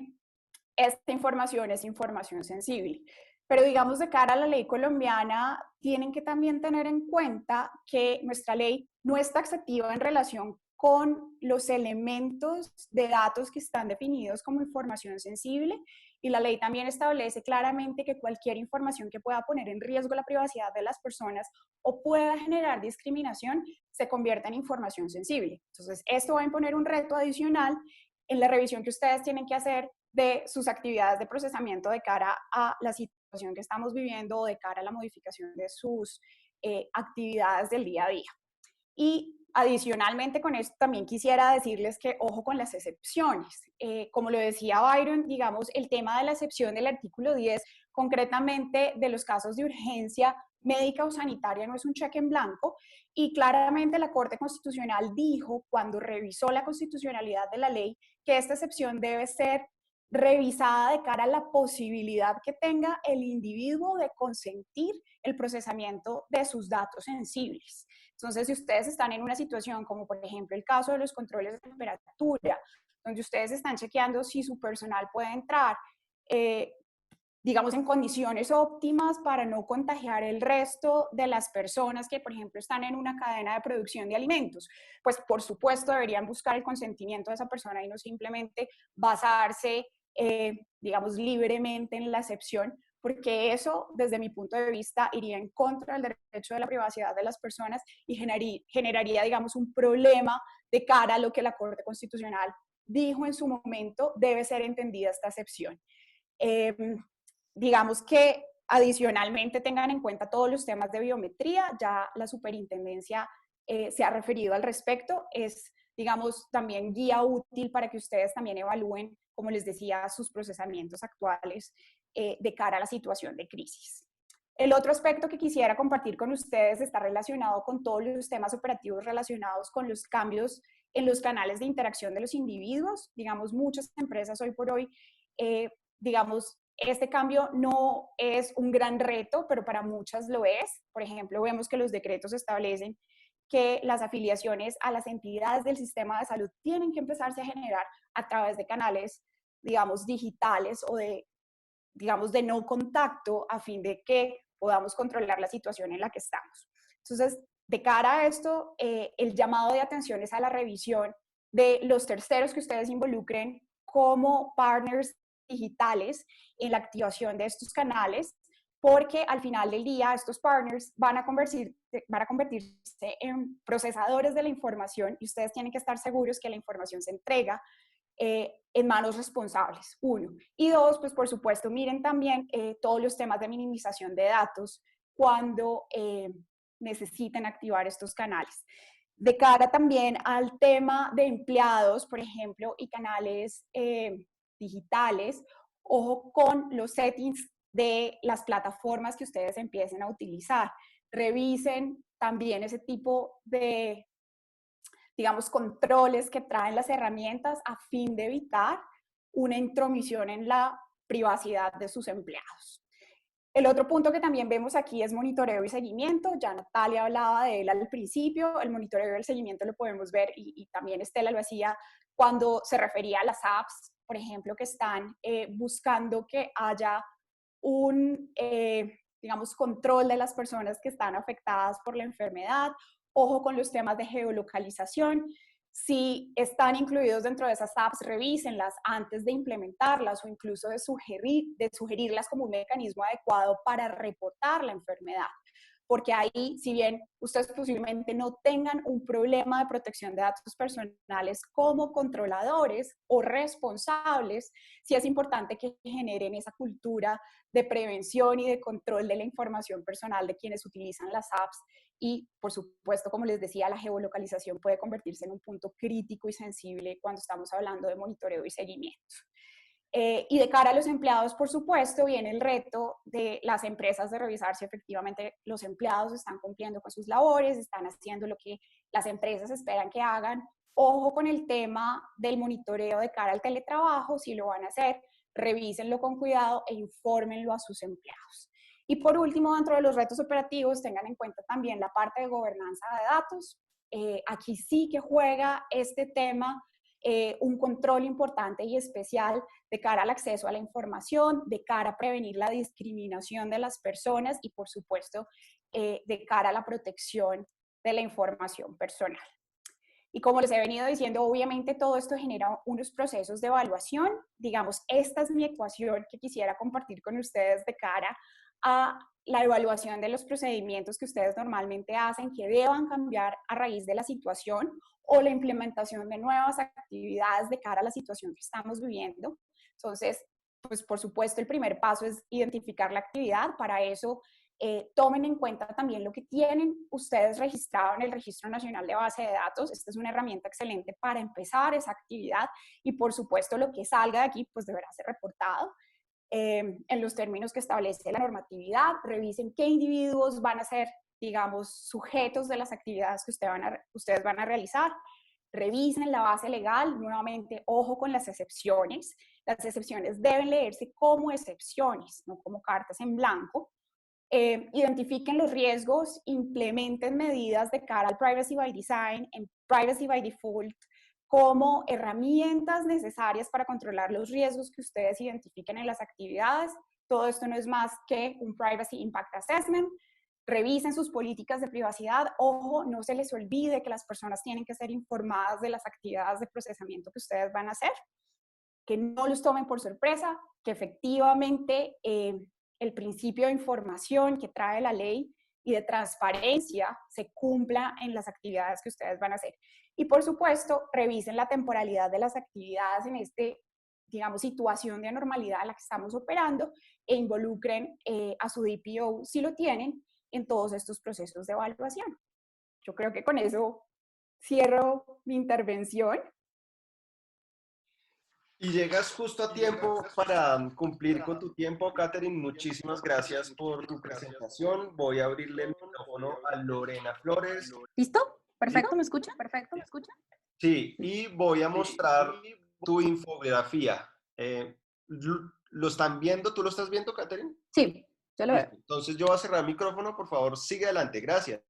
esta información es información sensible. Pero digamos, de cara a la ley colombiana, tienen que también tener en cuenta que nuestra ley no es taxativa en relación con los elementos de datos que están definidos como información sensible, y la ley también establece claramente que cualquier información que pueda poner en riesgo la privacidad de las personas o pueda generar discriminación se convierta en información sensible. Entonces, esto va a imponer un reto adicional en la revisión que ustedes tienen que hacer de sus actividades de procesamiento de cara a la situación que estamos viviendo o de cara a la modificación de sus actividades del día a día. Y adicionalmente con esto también quisiera decirles que ojo con las excepciones. Como lo decía Byron, digamos, el tema de la excepción del artículo 10, concretamente de los casos de urgencia médica o sanitaria, no es un cheque en blanco, y claramente la Corte Constitucional dijo cuando revisó la constitucionalidad de la ley que esta excepción debe ser revisada de cara a la posibilidad que tenga el individuo de consentir el procesamiento de sus datos sensibles. Entonces, si ustedes están en una situación como por ejemplo el caso de los controles de temperatura, donde ustedes están chequeando si su personal puede entrar, digamos, en condiciones óptimas para no contagiar el resto de las personas que, por ejemplo, están en una cadena de producción de alimentos, pues por supuesto deberían buscar el consentimiento de esa persona y no simplemente basarse, digamos, libremente en la excepción, porque eso, desde mi punto de vista, iría en contra del derecho de la privacidad de las personas y generaría, digamos, un problema de cara a lo que la Corte Constitucional dijo en su momento, debe ser entendida esta excepción. Digamos que adicionalmente tengan en cuenta todos los temas de biometría, ya la superintendencia se ha referido al respecto, es, digamos, también guía útil para que ustedes también evalúen, como les decía, sus procesamientos actuales de cara a la situación de crisis. El otro aspecto que quisiera compartir con ustedes está relacionado con todos los temas operativos relacionados con los cambios en los canales de interacción de los individuos. Digamos, muchas empresas hoy por hoy, digamos, este cambio no es un gran reto, pero para muchas lo es. Por ejemplo, vemos que los decretos establecen que las afiliaciones a las entidades del sistema de salud tienen que empezarse a generar a través de canales, digamos, digitales o de, digamos, de no contacto a fin de que podamos controlar la situación en la que estamos. Entonces, de cara a esto, el llamado de atención es a la revisión de los terceros que ustedes involucren como partners digitales en la activación de estos canales, porque al final del día estos partners van a convertirse en procesadores de la información y ustedes tienen que estar seguros que la información se entrega en manos responsables, uno. Y dos, pues por supuesto, miren también todos los temas de minimización de datos cuando necesiten activar estos canales. De cara también al tema de empleados, por ejemplo, y canales digitales, ojo con los settings de las plataformas que ustedes empiecen a utilizar. Revisen también ese tipo de, digamos, controles que traen las herramientas a fin de evitar una intromisión en la privacidad de sus empleados. El otro punto que también vemos aquí es monitoreo y seguimiento. Ya Natalia hablaba de él al principio. El monitoreo y el seguimiento lo podemos ver, y también Estela lo hacía cuando se refería a las apps, por ejemplo, que están buscando que haya un, digamos, control de las personas que están afectadas por la enfermedad. Ojo con los temas de geolocalización. Si están incluidos dentro de esas apps, revísenlas antes de implementarlas o incluso de sugerirlas como un mecanismo adecuado para reportar la enfermedad. Porque ahí, si bien ustedes posiblemente no tengan un problema de protección de datos personales como controladores o responsables, sí es importante que generen esa cultura de prevención y de control de la información personal de quienes utilizan las apps. Y, por supuesto, como les decía, la geolocalización puede convertirse en un punto crítico y sensible cuando estamos hablando de monitoreo y seguimiento. Y de cara a los empleados, por supuesto, viene el reto de las empresas de revisar si efectivamente los empleados están cumpliendo con sus labores, están haciendo lo que las empresas esperan que hagan. Ojo con el tema del monitoreo de cara al teletrabajo. Si lo van a hacer, revísenlo con cuidado e infórmenlo a sus empleados. Y por último, dentro de los retos operativos, tengan en cuenta también la parte de gobernanza de datos. Aquí sí que juega este tema un control importante y especial de cara al acceso a la información, de cara a prevenir la discriminación de las personas y, por supuesto, de cara a la protección de la información personal. Y como les he venido diciendo, obviamente todo esto genera unos procesos de evaluación. Digamos, esta es mi ecuación que quisiera compartir con ustedes de cara a la evaluación de los procedimientos que ustedes normalmente hacen, que deban cambiar a raíz de la situación o la implementación de nuevas actividades de cara a la situación que estamos viviendo. Entonces, pues por supuesto, el primer paso es identificar la actividad. Para eso, tomen en cuenta también lo que tienen ustedes registrado en el Registro Nacional de Base de Datos. Esta es una herramienta excelente para empezar esa actividad y, por supuesto, lo que salga de aquí pues deberá ser reportado en los términos que establece la normatividad. Revisen qué individuos van a ser, digamos, sujetos de las actividades que ustedes van a realizar. Revisen la base legal. Nuevamente, ojo con las excepciones. Las excepciones deben leerse como excepciones, no como cartas en blanco. Identifiquen los riesgos, implementen medidas de cara al Privacy by Design, en Privacy by Default, como herramientas necesarias para controlar los riesgos que ustedes identifiquen en las actividades. Todo esto no es más que un Privacy Impact Assessment. Revisen sus políticas de privacidad. Ojo, no se les olvide que las personas tienen que ser informadas de las actividades de procesamiento que ustedes van a hacer, que no los tomen por sorpresa, que efectivamente el principio de información que trae la ley y de transparencia se cumpla en las actividades que ustedes van a hacer. Y por supuesto, revisen la temporalidad de las actividades en digamos, situación de anormalidad en la que estamos operando e involucren a su DPO, si lo tienen, en todos estos procesos de evaluación. Yo creo que con eso cierro mi intervención. Y llegas justo a tiempo para cumplir con tu tiempo, Catherine. Muchísimas gracias por tu presentación. Voy a abrirle el micrófono a Lorena Flores. ¿Listo? ¿Listo? ¿Perfecto? ¿Me escucha? Sí, y voy a mostrar tu infografía. ¿Lo están viendo? ¿Tú lo estás viendo, Catherine? Sí, yo lo veo. Listo. Entonces yo voy a cerrar el micrófono. Por favor, sigue adelante. Gracias.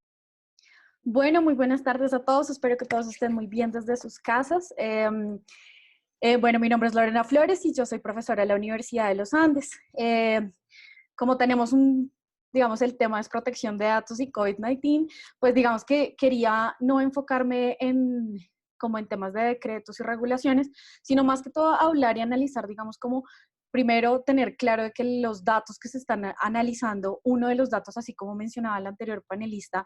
Bueno, muy buenas tardes a todos. Espero que todos estén muy bien desde sus casas. Bueno, mi nombre es Lorena Flores y yo soy profesora de la Universidad de los Andes. Como tenemos digamos, el tema es protección de datos y COVID-19, pues digamos que quería no enfocarme como en temas de decretos y regulaciones, sino más que todo hablar y analizar, digamos, como primero tener claro de que los datos que se están analizando, uno de los datos, así como mencionaba la anterior panelista,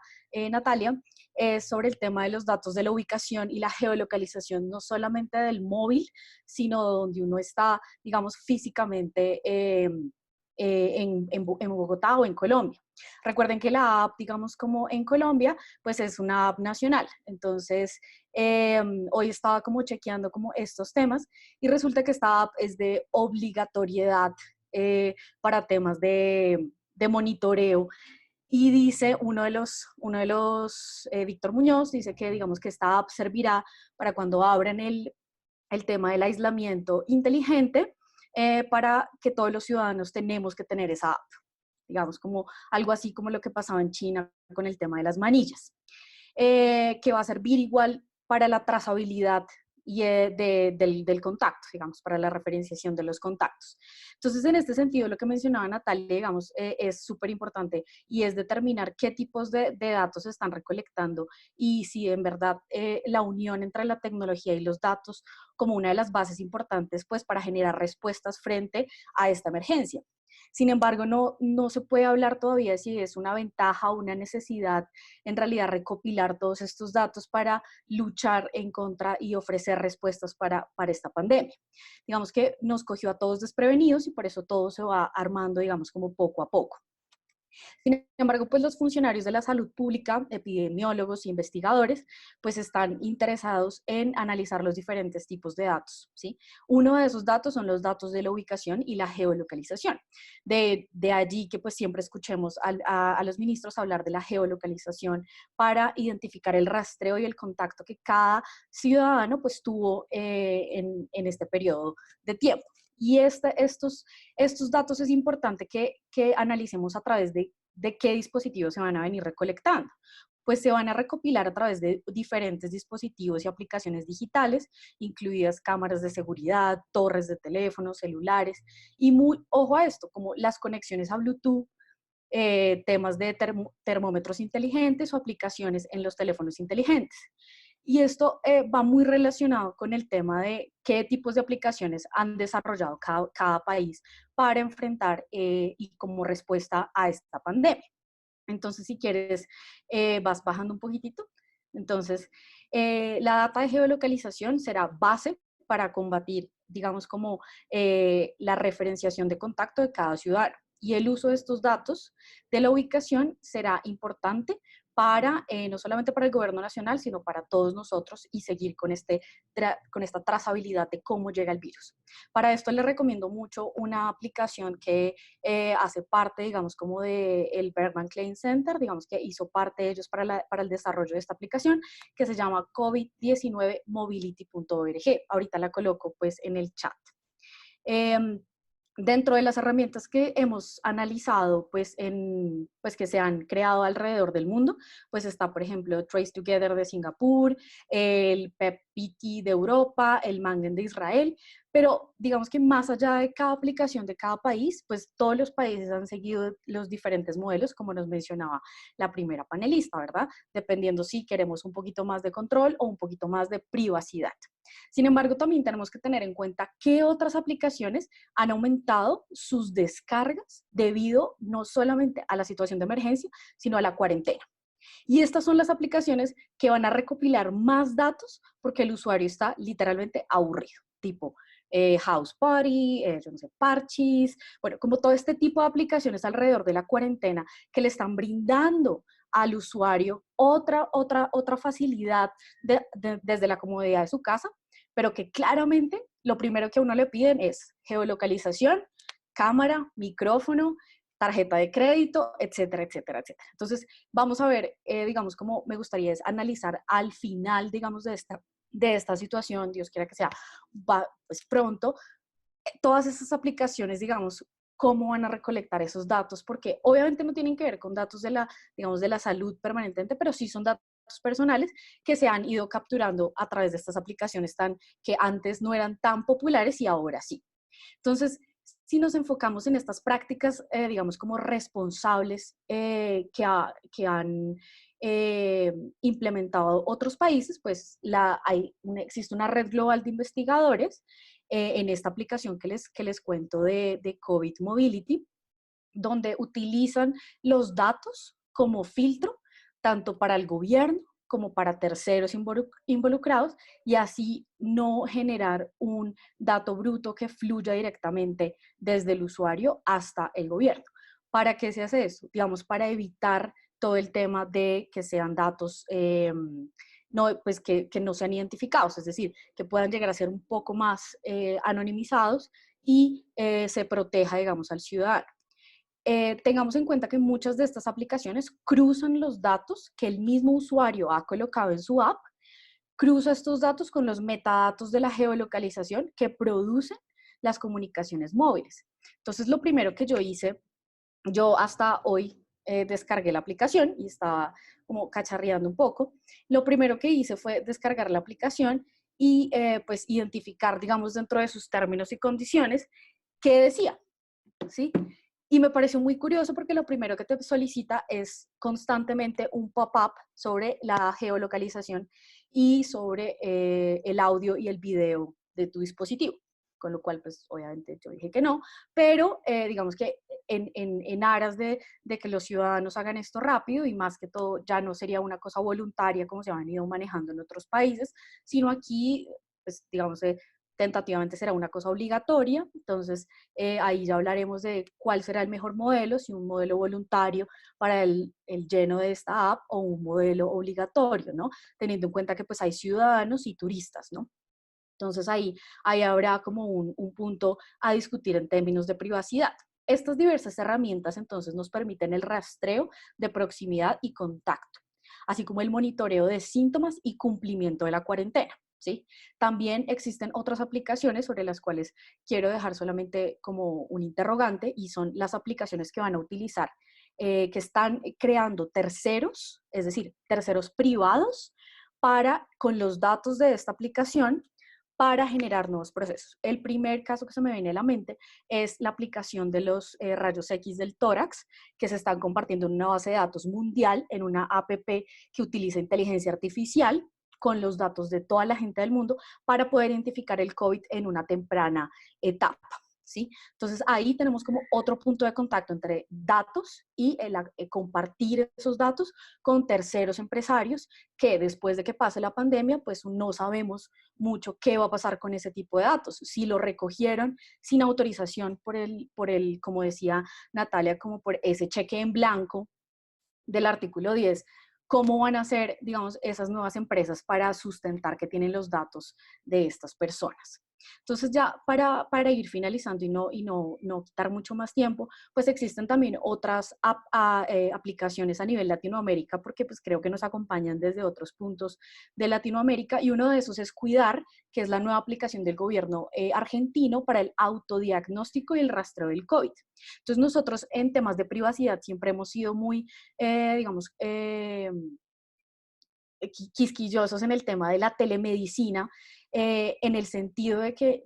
Natalia, es sobre el tema de los datos de la ubicación y la geolocalización, no solamente del móvil, sino donde uno está, digamos, físicamente en Bogotá o en Colombia. Recuerden que la app, digamos, como en Colombia, pues es una app nacional. Entonces, hoy estaba como chequeando como estos temas y resulta que esta app es de obligatoriedad para temas de monitoreo. Y dice Víctor Muñoz, dice que digamos que esta app servirá para cuando abran el tema del aislamiento inteligente, para que todos los ciudadanos tenemos que tener esa app. Digamos, como algo así como lo que pasaba en China con el tema de las manillas, que va a servir igual para la trazabilidad y, del contacto, digamos, para la referenciación de los contactos. Entonces, en este sentido, lo que mencionaba Natalia, digamos, es súper importante y es determinar qué tipos de datos se están recolectando y si en verdad la unión entre la tecnología y los datos como una de las bases importantes, pues, para generar respuestas frente a esta emergencia. Sin embargo, no se puede hablar todavía de si es una ventaja o una necesidad en realidad recopilar todos estos datos para luchar en contra y ofrecer respuestas para esta pandemia. Digamos que nos cogió a todos desprevenidos y por eso todo se va armando, digamos, como poco a poco. Sin embargo, pues los funcionarios de la salud pública, epidemiólogos e investigadores, pues están interesados en analizar los diferentes tipos de datos, ¿sí? Uno de esos datos son los datos de la ubicación y la geolocalización. De allí que pues siempre escuchemos a los ministros hablar de la geolocalización para identificar el rastreo y el contacto que cada ciudadano pues tuvo en este periodo de tiempo. Y estos datos es importante que analicemos a través de qué dispositivos se van a venir recolectando. Pues se van a recopilar a través de diferentes dispositivos y aplicaciones digitales, incluidas cámaras de seguridad, torres de teléfonos, celulares, y ojo a esto, como las conexiones a Bluetooth, temas de termómetros inteligentes o aplicaciones en los teléfonos inteligentes. Y esto va muy relacionado con el tema de qué tipos de aplicaciones han desarrollado cada país para enfrentar y como respuesta a esta pandemia. Entonces, si quieres, vas bajando un poquitito. Entonces, la data de geolocalización será base para combatir, digamos, como la referenciación de contacto de cada ciudadano. Y el uso de estos datos de la ubicación será importante para, no solamente para el gobierno nacional, sino para todos nosotros y seguir con esta trazabilidad de cómo llega el virus. Para esto les recomiendo mucho una aplicación que hace parte, digamos, como del Bergman Klein Center, digamos que hizo parte de ellos para el desarrollo de esta aplicación, que se llama COVID-19mobility.org. Ahorita la coloco pues en el chat. Dentro de las herramientas que hemos analizado, pues que se han creado alrededor del mundo, pues está, por ejemplo, Trace Together de Singapur, el PEP-PT de Europa, el Mangen de Israel, pero digamos que más allá de cada aplicación de cada país, pues todos los países han seguido los diferentes modelos, como nos mencionaba la primera panelista, ¿verdad? Dependiendo si queremos un poquito más de control o un poquito más de privacidad. Sin embargo, también tenemos que tener en cuenta qué otras aplicaciones han aumentado sus descargas debido no solamente a la situación de emergencia, sino a la cuarentena. Y estas son las aplicaciones que van a recopilar más datos porque el usuario está literalmente aburrido, tipo House Party, yo no sé, Parchis, bueno, como todo este tipo de aplicaciones alrededor de la cuarentena que le están brindando al usuario otra facilidad desde la comodidad de su casa, pero que claramente lo primero que a uno le piden es geolocalización, cámara, micrófono, tarjeta de crédito, etcétera, etcétera, etcétera. Entonces, vamos a ver, digamos, cómo me gustaría es analizar al final, digamos, de esta situación, Dios quiera que sea pues pronto, todas esas aplicaciones, digamos, cómo van a recolectar esos datos, porque obviamente no tienen que ver con datos de la, digamos, de la salud permanentemente, pero sí son datos personales que se han ido capturando a través de estas aplicaciones que antes no eran tan populares y ahora sí. Entonces, si nos enfocamos en estas prácticas, digamos, como responsables que han implementado otros países, pues existe una red global de investigadores en esta aplicación que les cuento de COVID Mobility, donde utilizan los datos como filtro, tanto para el gobierno como para terceros involucrados, y así no generar un dato bruto que fluya directamente desde el usuario hasta el gobierno. ¿Para qué se hace eso? Digamos, para evitar todo el tema de que sean datos pues que no sean identificados, es decir, que puedan llegar a ser un poco más anonimizados y se proteja, digamos, al ciudadano. Tengamos en cuenta que muchas de estas aplicaciones cruzan los datos que el mismo usuario ha colocado en su app, cruza estos datos con los metadatos de la geolocalización que producen las comunicaciones móviles. Entonces, lo primero que yo hice, yo hasta hoy descargué la aplicación y estaba como cacharreando un poco. Lo primero que hice fue descargar la aplicación y pues identificar, digamos, dentro de sus términos y condiciones, qué decía, ¿sí? Y me pareció muy curioso porque lo primero que te solicita es constantemente un pop-up sobre la geolocalización y sobre el audio y el video de tu dispositivo. Con lo cual, pues obviamente yo dije que no, pero digamos que en aras de que los ciudadanos hagan esto rápido y más que todo ya no sería una cosa voluntaria como se han ido manejando en otros países, sino aquí, pues digamos, tentativamente será una cosa obligatoria, entonces ahí ya hablaremos de cuál será el mejor modelo, si un modelo voluntario para el lleno de esta app o un modelo obligatorio, ¿no? Teniendo en cuenta que pues hay ciudadanos y turistas, ¿no? Entonces ahí habrá como un punto a discutir en términos de privacidad. Estas diversas herramientas entonces nos permiten el rastreo de proximidad y contacto, así como el monitoreo de síntomas y cumplimiento de la cuarentena. ¿Sí? También existen otras aplicaciones sobre las cuales quiero dejar solamente como un interrogante y son las aplicaciones que van a utilizar, que están creando terceros, es decir, terceros privados con los datos de esta aplicación para generar nuevos procesos. El primer caso que se me viene a la mente es la aplicación de los rayos X del tórax, que se están compartiendo en una base de datos mundial, en una app que utiliza inteligencia artificial con los datos de toda la gente del mundo para poder identificar el COVID en una temprana etapa. ¿Sí? Entonces ahí tenemos como otro punto de contacto entre datos y compartir esos datos con terceros empresarios que después de que pase la pandemia, pues no sabemos mucho qué va a pasar con ese tipo de datos. Si lo recogieron sin autorización como decía Natalia, como por ese cheque en blanco del artículo 10, ¿cómo van a ser, digamos, esas nuevas empresas para sustentar que tienen los datos de estas personas? Entonces ya para ir finalizando y no quitar mucho más tiempo, pues existen también otras aplicaciones a nivel Latinoamérica, porque pues creo que nos acompañan desde otros puntos de Latinoamérica, y uno de esos es Cuidar, que es la nueva aplicación del gobierno argentino para el autodiagnóstico y el rastreo del COVID. Entonces nosotros en temas de privacidad siempre hemos sido muy, digamos, quisquillosos en el tema de la telemedicina, en el sentido de que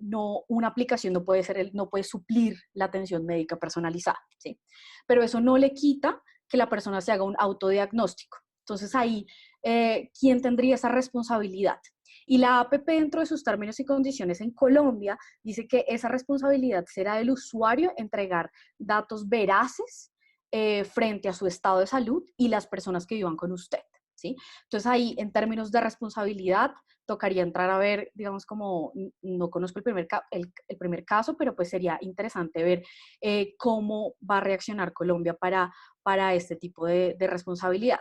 una aplicación no puede suplir la atención médica personalizada, ¿sí? Pero eso no le quita que la persona se haga un autodiagnóstico. Entonces ahí, ¿quién tendría esa responsabilidad? Y la APP, dentro de sus términos y condiciones en Colombia, dice que esa responsabilidad será del usuario entregar datos veraces frente a su estado de salud y las personas que vivan con usted. ¿Sí? Entonces ahí, en términos de responsabilidad, tocaría entrar a ver, digamos, como no conozco el primer caso, pero pues sería interesante ver cómo va a reaccionar Colombia para este tipo de responsabilidad.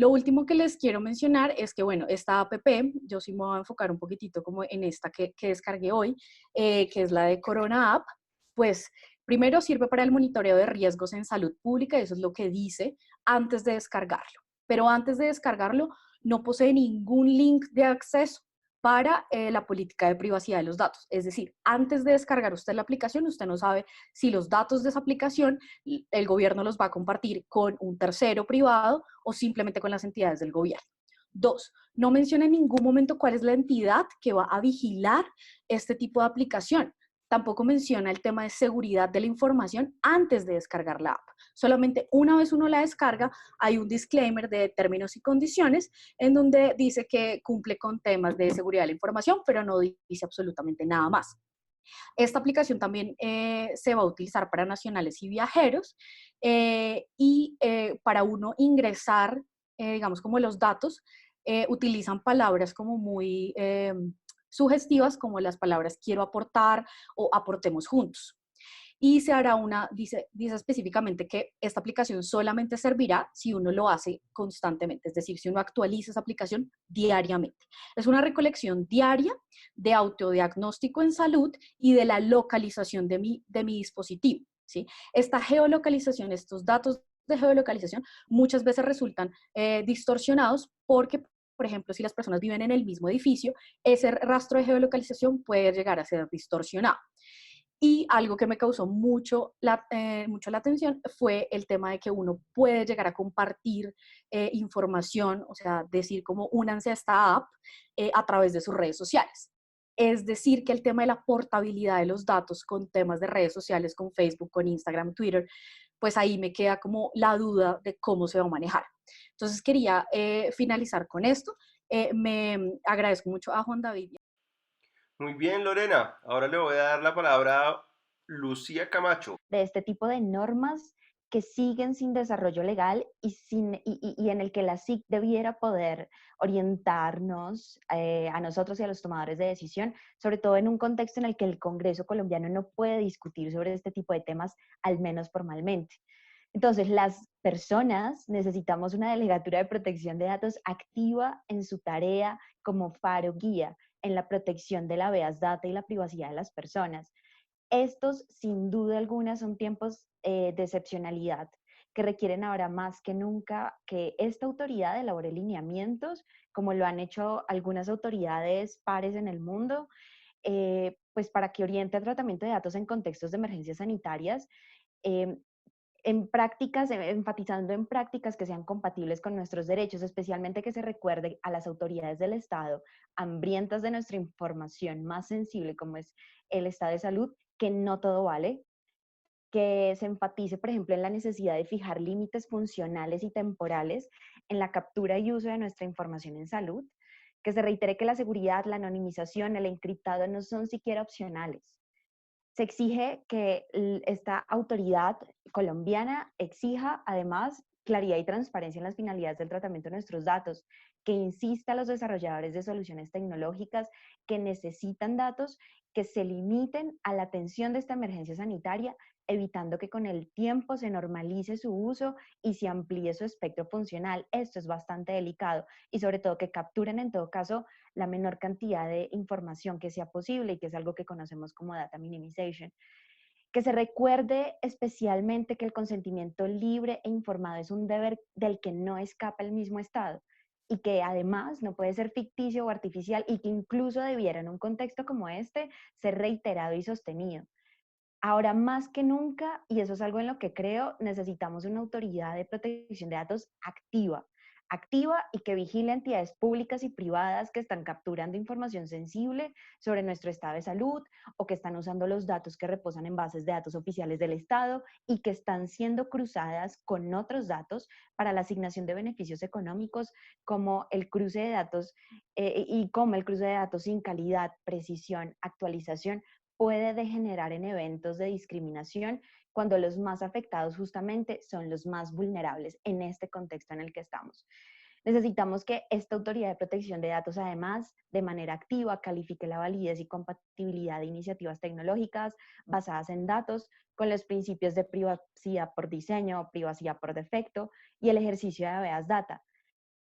Lo último que les quiero mencionar es que, bueno, esta app, yo sí me voy a enfocar un poquitito como en esta que descargué hoy, que es la de Corona App, pues primero sirve para el monitoreo de riesgos en salud pública, eso es lo que dice antes de descargarlo. Pero antes de descargarlo, no posee ningún link de acceso para la política de privacidad de los datos. Es decir, antes de descargar usted la aplicación, usted no sabe si los datos de esa aplicación el gobierno los va a compartir con un tercero privado o simplemente con las entidades del gobierno. 2, no menciona en ningún momento cuál es la entidad que va a vigilar este tipo de aplicación. Tampoco menciona el tema de seguridad de la información antes de descargar la app. Solamente una vez uno la descarga, hay un disclaimer de términos y condiciones en donde dice que cumple con temas de seguridad de la información, pero no dice absolutamente nada más. Esta aplicación también se va a utilizar para nacionales y viajeros para uno ingresar, digamos, como los datos, utilizan palabras como muy sugestivas, como las palabras quiero aportar o aportemos juntos. Y se hará dice específicamente que esta aplicación solamente servirá si uno lo hace constantemente, es decir, si uno actualiza esa aplicación diariamente. Es una recolección diaria de autodiagnóstico en salud y de la localización de mi dispositivo, ¿sí? Esta geolocalización, estos datos de geolocalización muchas veces resultan distorsionados porque, por ejemplo, si las personas viven en el mismo edificio, ese rastro de geolocalización puede llegar a ser distorsionado. Y algo que me causó mucho la atención fue el tema de que uno puede llegar a compartir información, o sea, decir como únanse a esta app a través de sus redes sociales. Es decir, que el tema de la portabilidad de los datos con temas de redes sociales, con Facebook, con Instagram, Twitter, pues ahí me queda como la duda de cómo se va a manejar. Entonces quería finalizar con esto. Me agradezco mucho a Juan David. Muy bien, Lorena. Ahora le voy a dar la palabra a Lucía Camacho. De este tipo de normas que siguen sin desarrollo legal y en el que la SIC debiera poder orientarnos a nosotros y a los tomadores de decisión, sobre todo en un contexto en el que el Congreso colombiano no puede discutir sobre este tipo de temas, al menos formalmente. Entonces, las personas necesitamos una delegatura de protección de datos activa en su tarea como faro guía en la protección de la habeas data y la privacidad de las personas. Estos, sin duda alguna, son tiempos de excepcionalidad que requieren ahora más que nunca que esta autoridad elabore lineamientos, como lo han hecho algunas autoridades pares en el mundo, pues para que oriente el tratamiento de datos en contextos de emergencias sanitarias, en prácticas, enfatizando en prácticas que sean compatibles con nuestros derechos, especialmente que se recuerde a las autoridades del Estado, hambrientas de nuestra información más sensible, como es el estado de salud, que no todo vale, que se enfatice, por ejemplo, en la necesidad de fijar límites funcionales y temporales en la captura y uso de nuestra información en salud, que se reitere que la seguridad, la anonimización, el encriptado no son siquiera opcionales. Se exige que esta autoridad colombiana exija, además, claridad y transparencia en las finalidades del tratamiento de nuestros datos, que insista a los desarrolladores de soluciones tecnológicas que necesitan datos que se limiten a la atención de esta emergencia sanitaria, evitando que con el tiempo se normalice su uso y se amplíe su espectro funcional. Esto es bastante delicado y sobre todo que capturen en todo caso la menor cantidad de información que sea posible y que es algo que conocemos como data minimization. Que se recuerde especialmente que el consentimiento libre e informado es un deber del que no escapa el mismo Estado y que además no puede ser ficticio o artificial y que incluso debiera en un contexto como este ser reiterado y sostenido. Ahora más que nunca, y eso es algo en lo que creo, necesitamos una autoridad de protección de datos activa y que vigile entidades públicas y privadas que están capturando información sensible sobre nuestro estado de salud o que están usando los datos que reposan en bases de datos oficiales del Estado y que están siendo cruzadas con otros datos para la asignación de beneficios económicos como el cruce de datos sin calidad, precisión, actualización puede degenerar en eventos de discriminación cuando los más afectados justamente son los más vulnerables en este contexto en el que estamos. Necesitamos que esta autoridad de protección de datos, además, de manera activa, califique la validez y compatibilidad de iniciativas tecnológicas basadas en datos con los principios de privacidad por diseño, privacidad por defecto y el ejercicio de habeas data.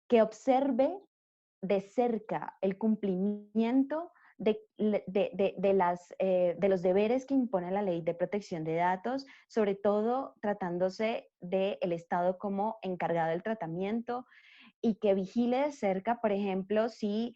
que observe de cerca el cumplimiento de los deberes que impone la Ley de Protección de Datos, sobre todo tratándose del Estado como encargado del tratamiento, y que vigile de cerca, por ejemplo, si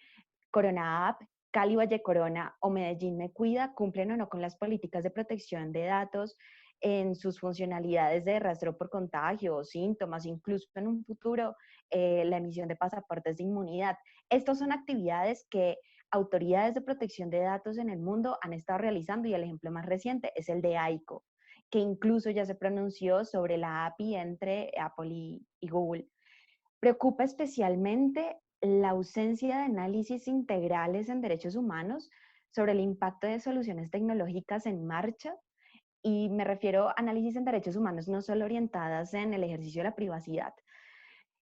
Corona App, Cali Valle Corona o Medellín Me Cuida cumplen o no con las políticas de protección de datos en sus funcionalidades de rastreo por contagio o síntomas, incluso en un futuro la emisión de pasaportes de inmunidad. Estas son actividades que autoridades de protección de datos en el mundo han estado realizando, y el ejemplo más reciente es el de AICO, que incluso ya se pronunció sobre la API entre Apple y Google. Preocupa especialmente la ausencia de análisis integrales en derechos humanos sobre el impacto de soluciones tecnológicas en marcha, y me refiero a análisis en derechos humanos no solo orientadas en el ejercicio de la privacidad.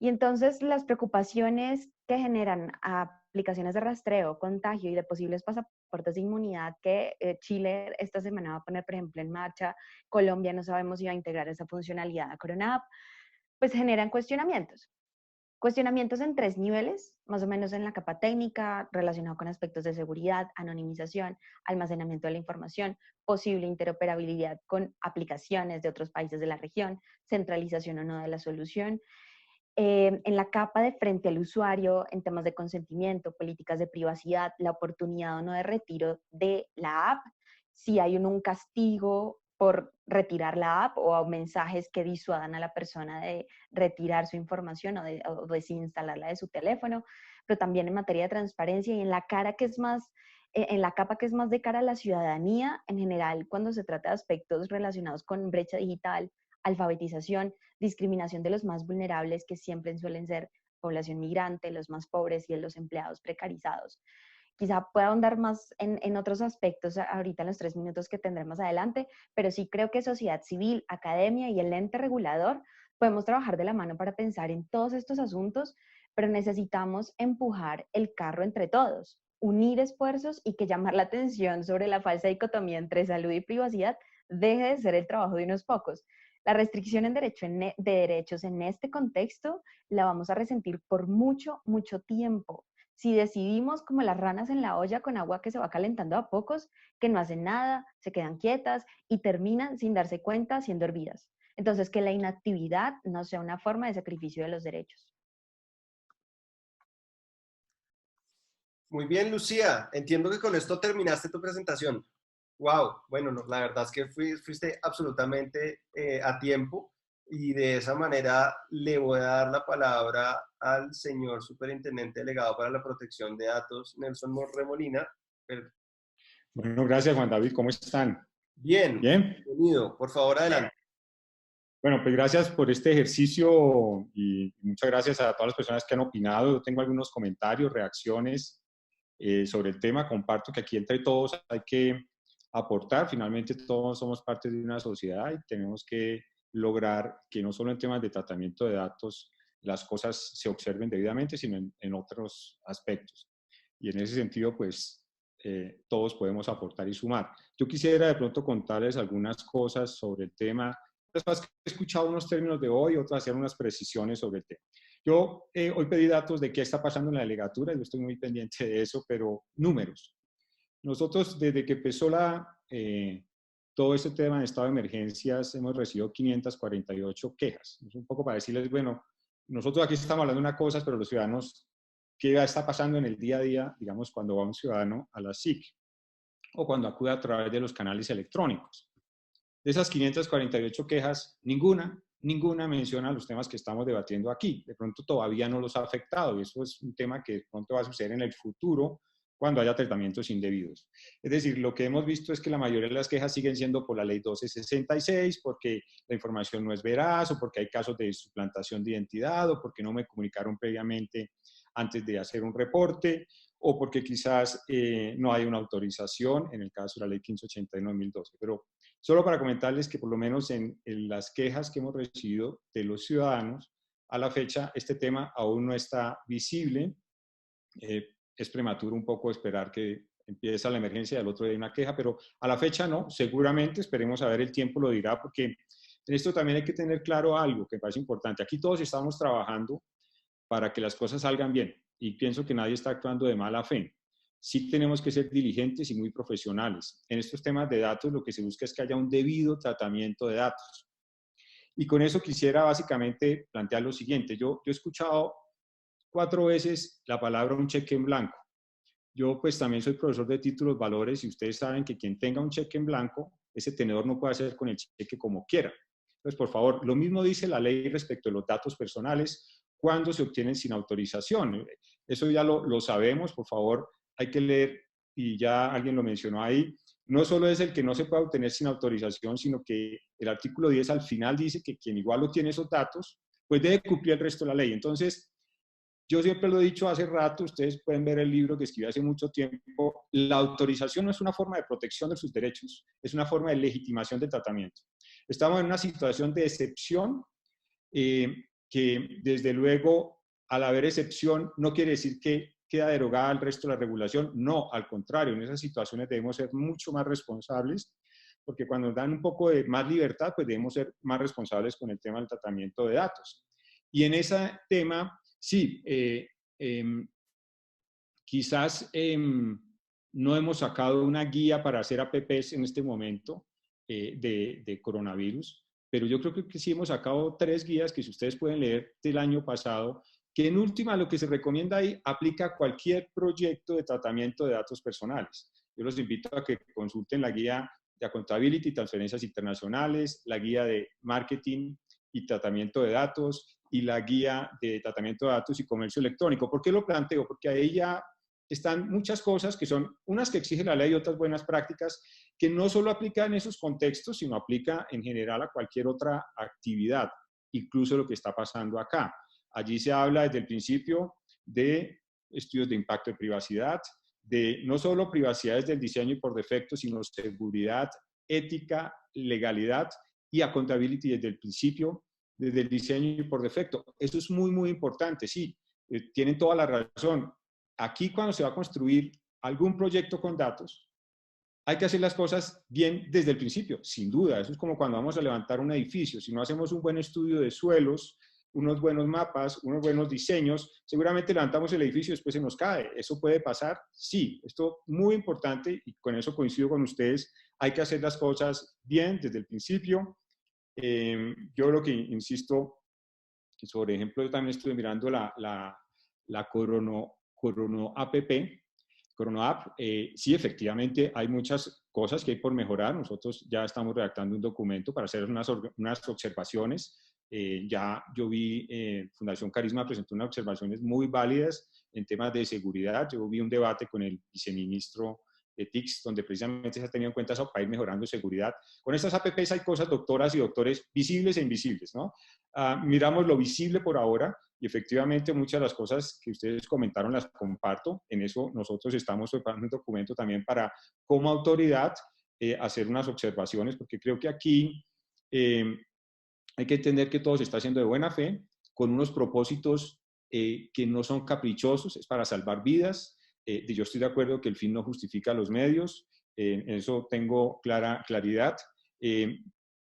Y entonces las preocupaciones que generan aplicaciones de rastreo, contagio y de posibles pasaportes de inmunidad que Chile esta semana va a poner, por ejemplo, en marcha, Colombia no sabemos si va a integrar esa funcionalidad a Corona App, pues generan cuestionamientos. Cuestionamientos en 3 niveles, más o menos en la capa técnica, relacionado con aspectos de seguridad, anonimización, almacenamiento de la información, posible interoperabilidad con aplicaciones de otros países de la región, centralización o no de la solución. En la capa de frente al usuario, en temas de consentimiento, políticas de privacidad, la oportunidad o no de retiro de la app, si hay un castigo por retirar la app o mensajes que disuadan a la persona de retirar su información o desinstalarla de su teléfono, pero también en materia de transparencia y en la capa que es más de cara a la ciudadanía en general, cuando se trata de aspectos relacionados con brecha digital, alfabetización, discriminación de los más vulnerables, que siempre suelen ser población migrante, los más pobres y los empleados precarizados. Quizá pueda ahondar más en otros aspectos ahorita en los 3 minutos que tendré más adelante, pero sí creo que sociedad civil, academia y el ente regulador podemos trabajar de la mano para pensar en todos estos asuntos, pero necesitamos empujar el carro entre todos, unir esfuerzos, y que llamar la atención sobre la falsa dicotomía entre salud y privacidad deje de ser el trabajo de unos pocos. La restricción de derechos en este contexto la vamos a resentir por mucho, mucho tiempo. Si decidimos, como las ranas en la olla con agua que se va calentando a pocos, que no hacen nada, se quedan quietas y terminan sin darse cuenta siendo hervidas. Entonces, que la inactividad no sea una forma de sacrificio de los derechos. Muy bien, Lucía. Entiendo que con esto terminaste tu presentación. Wow, bueno, no, la verdad es que fuiste absolutamente a tiempo, y de esa manera le voy a dar la palabra al señor Superintendente Delegado para la Protección de Datos, Nelson Remolina. Bueno, gracias, Juan David. ¿Cómo están? Bien. Bien. Bienvenido. Por favor, adelante. Bueno, pues gracias por este ejercicio y muchas gracias a todas las personas que han opinado. Yo tengo algunos comentarios, reacciones sobre el tema. Comparto que aquí entre todos hay que aportar. Finalmente todos somos parte de una sociedad y tenemos que lograr que no solo en temas de tratamiento de datos las cosas se observen debidamente, sino en otros aspectos. Y en ese sentido, pues, todos podemos aportar y sumar. Yo quisiera de pronto contarles algunas cosas sobre el tema. Después que he escuchado unos términos de hoy, otras hacer unas precisiones sobre el tema. Yo hoy pedí datos de qué está pasando en la delegatura, yo estoy muy pendiente de eso, pero números. Nosotros, desde que empezó todo este tema en estado de emergencias, hemos recibido 548 quejas. Es un poco para decirles, bueno, nosotros aquí estamos hablando de una cosa, pero los ciudadanos, ¿qué está pasando en el día a día, digamos, cuando va un ciudadano a la SIC o cuando acude a través de los canales electrónicos? De esas 548 quejas, ninguna menciona los temas que estamos debatiendo aquí. De pronto todavía no los ha afectado, y eso es un tema que de pronto va a suceder en el futuro cuando haya tratamientos indebidos. Es decir, lo que hemos visto es que la mayoría de las quejas siguen siendo por la ley 1266, porque la información no es veraz, o porque hay casos de suplantación de identidad, o porque no me comunicaron previamente antes de hacer un reporte, o porque quizás no hay una autorización, en el caso de la ley 1581-2012. Pero solo para comentarles que por lo menos en las quejas que hemos recibido de los ciudadanos, a la fecha este tema aún no está visible. Es prematuro un poco esperar que empiece la emergencia y al otro día hay una queja, pero a la fecha no, seguramente, esperemos a ver, el tiempo lo dirá, porque en esto también hay que tener claro algo que me parece importante. Aquí todos estamos trabajando para que las cosas salgan bien. Y pienso que nadie está actuando de mala fe. Sí tenemos que ser diligentes y muy profesionales. En estos temas de datos lo que se busca es que haya un debido tratamiento de datos. Y con eso quisiera básicamente plantear lo siguiente. Yo he escuchado 4 veces la palabra un cheque en blanco. Yo pues también soy profesor de títulos valores y ustedes saben que quien tenga un cheque en blanco, ese tenedor no puede hacer con el cheque como quiera. Entonces, por favor, lo mismo dice la ley respecto a los datos personales cuando se obtienen sin autorización. Eso ya lo sabemos, por favor, hay que leer, y ya alguien lo mencionó ahí, no solo es el que no se puede obtener sin autorización, sino que el artículo 10 al final dice que quien igual obtiene esos datos, pues debe cumplir el resto de la ley. Entonces, yo siempre lo he dicho hace rato, ustedes pueden ver el libro que escribí hace mucho tiempo, la autorización no es una forma de protección de sus derechos, es una forma de legitimación de tratamiento. Estamos en una situación de excepción, que desde luego, al haber excepción, no quiere decir que queda derogada el resto de la regulación, no, al contrario, en esas situaciones debemos ser mucho más responsables, porque cuando nos dan un poco de más libertad, pues debemos ser más responsables con el tema del tratamiento de datos. Y en ese tema, sí, quizás no hemos sacado una guía para hacer APPs en este momento de coronavirus, pero yo creo que sí hemos sacado 3 guías que si ustedes pueden leer del año pasado, que en última lo que se recomienda ahí aplica a cualquier proyecto de tratamiento de datos personales. Yo los invito a que consulten la guía de Accountability y Transferencias Internacionales, la guía de Marketing y Tratamiento de Datos y la guía de Tratamiento de Datos y Comercio Electrónico. ¿Por qué lo planteo? Porque ahí ya están muchas cosas que son unas que exige la ley y otras buenas prácticas que no solo aplican en esos contextos, sino aplica en general a cualquier otra actividad, incluso lo que está pasando acá. Allí se habla desde el principio de estudios de impacto de privacidad, de no solo privacidad desde el diseño y por defecto, sino seguridad, ética, legalidad y accountability desde el principio, desde el diseño y por defecto. Eso es muy, muy importante, sí, tienen toda la razón. Aquí cuando se va a construir algún proyecto con datos, hay que hacer las cosas bien desde el principio, sin duda. Eso es como cuando vamos a levantar un edificio. Si no hacemos un buen estudio de suelos, unos buenos mapas, unos buenos diseños, seguramente levantamos el edificio y después se nos cae. ¿Eso puede pasar? Sí, esto es muy importante y con eso coincido con ustedes. Hay que hacer las cosas bien desde el principio. Yo lo que insisto, por ejemplo, yo también estuve mirando la Corono App. Sí, efectivamente, hay muchas cosas que hay por mejorar. Nosotros ya estamos redactando un documento para hacer unas observaciones. Ya yo vi, Fundación Carisma presentó unas observaciones muy válidas en temas de seguridad. Yo vi un debate con el viceministro de TICS, donde precisamente se ha tenido en cuenta eso para ir mejorando seguridad. Con estas APPs hay cosas, doctoras y doctores, visibles e invisibles, ¿no? Miramos lo visible por ahora y efectivamente muchas de las cosas que ustedes comentaron las comparto. En eso nosotros estamos preparando un documento también para, como autoridad, hacer unas observaciones, porque creo que aquí hay que entender que todo se está haciendo de buena fe, con unos propósitos que no son caprichosos, es para salvar vidas. Yo estoy de acuerdo que el fin no justifica los medios, en eso tengo claridad,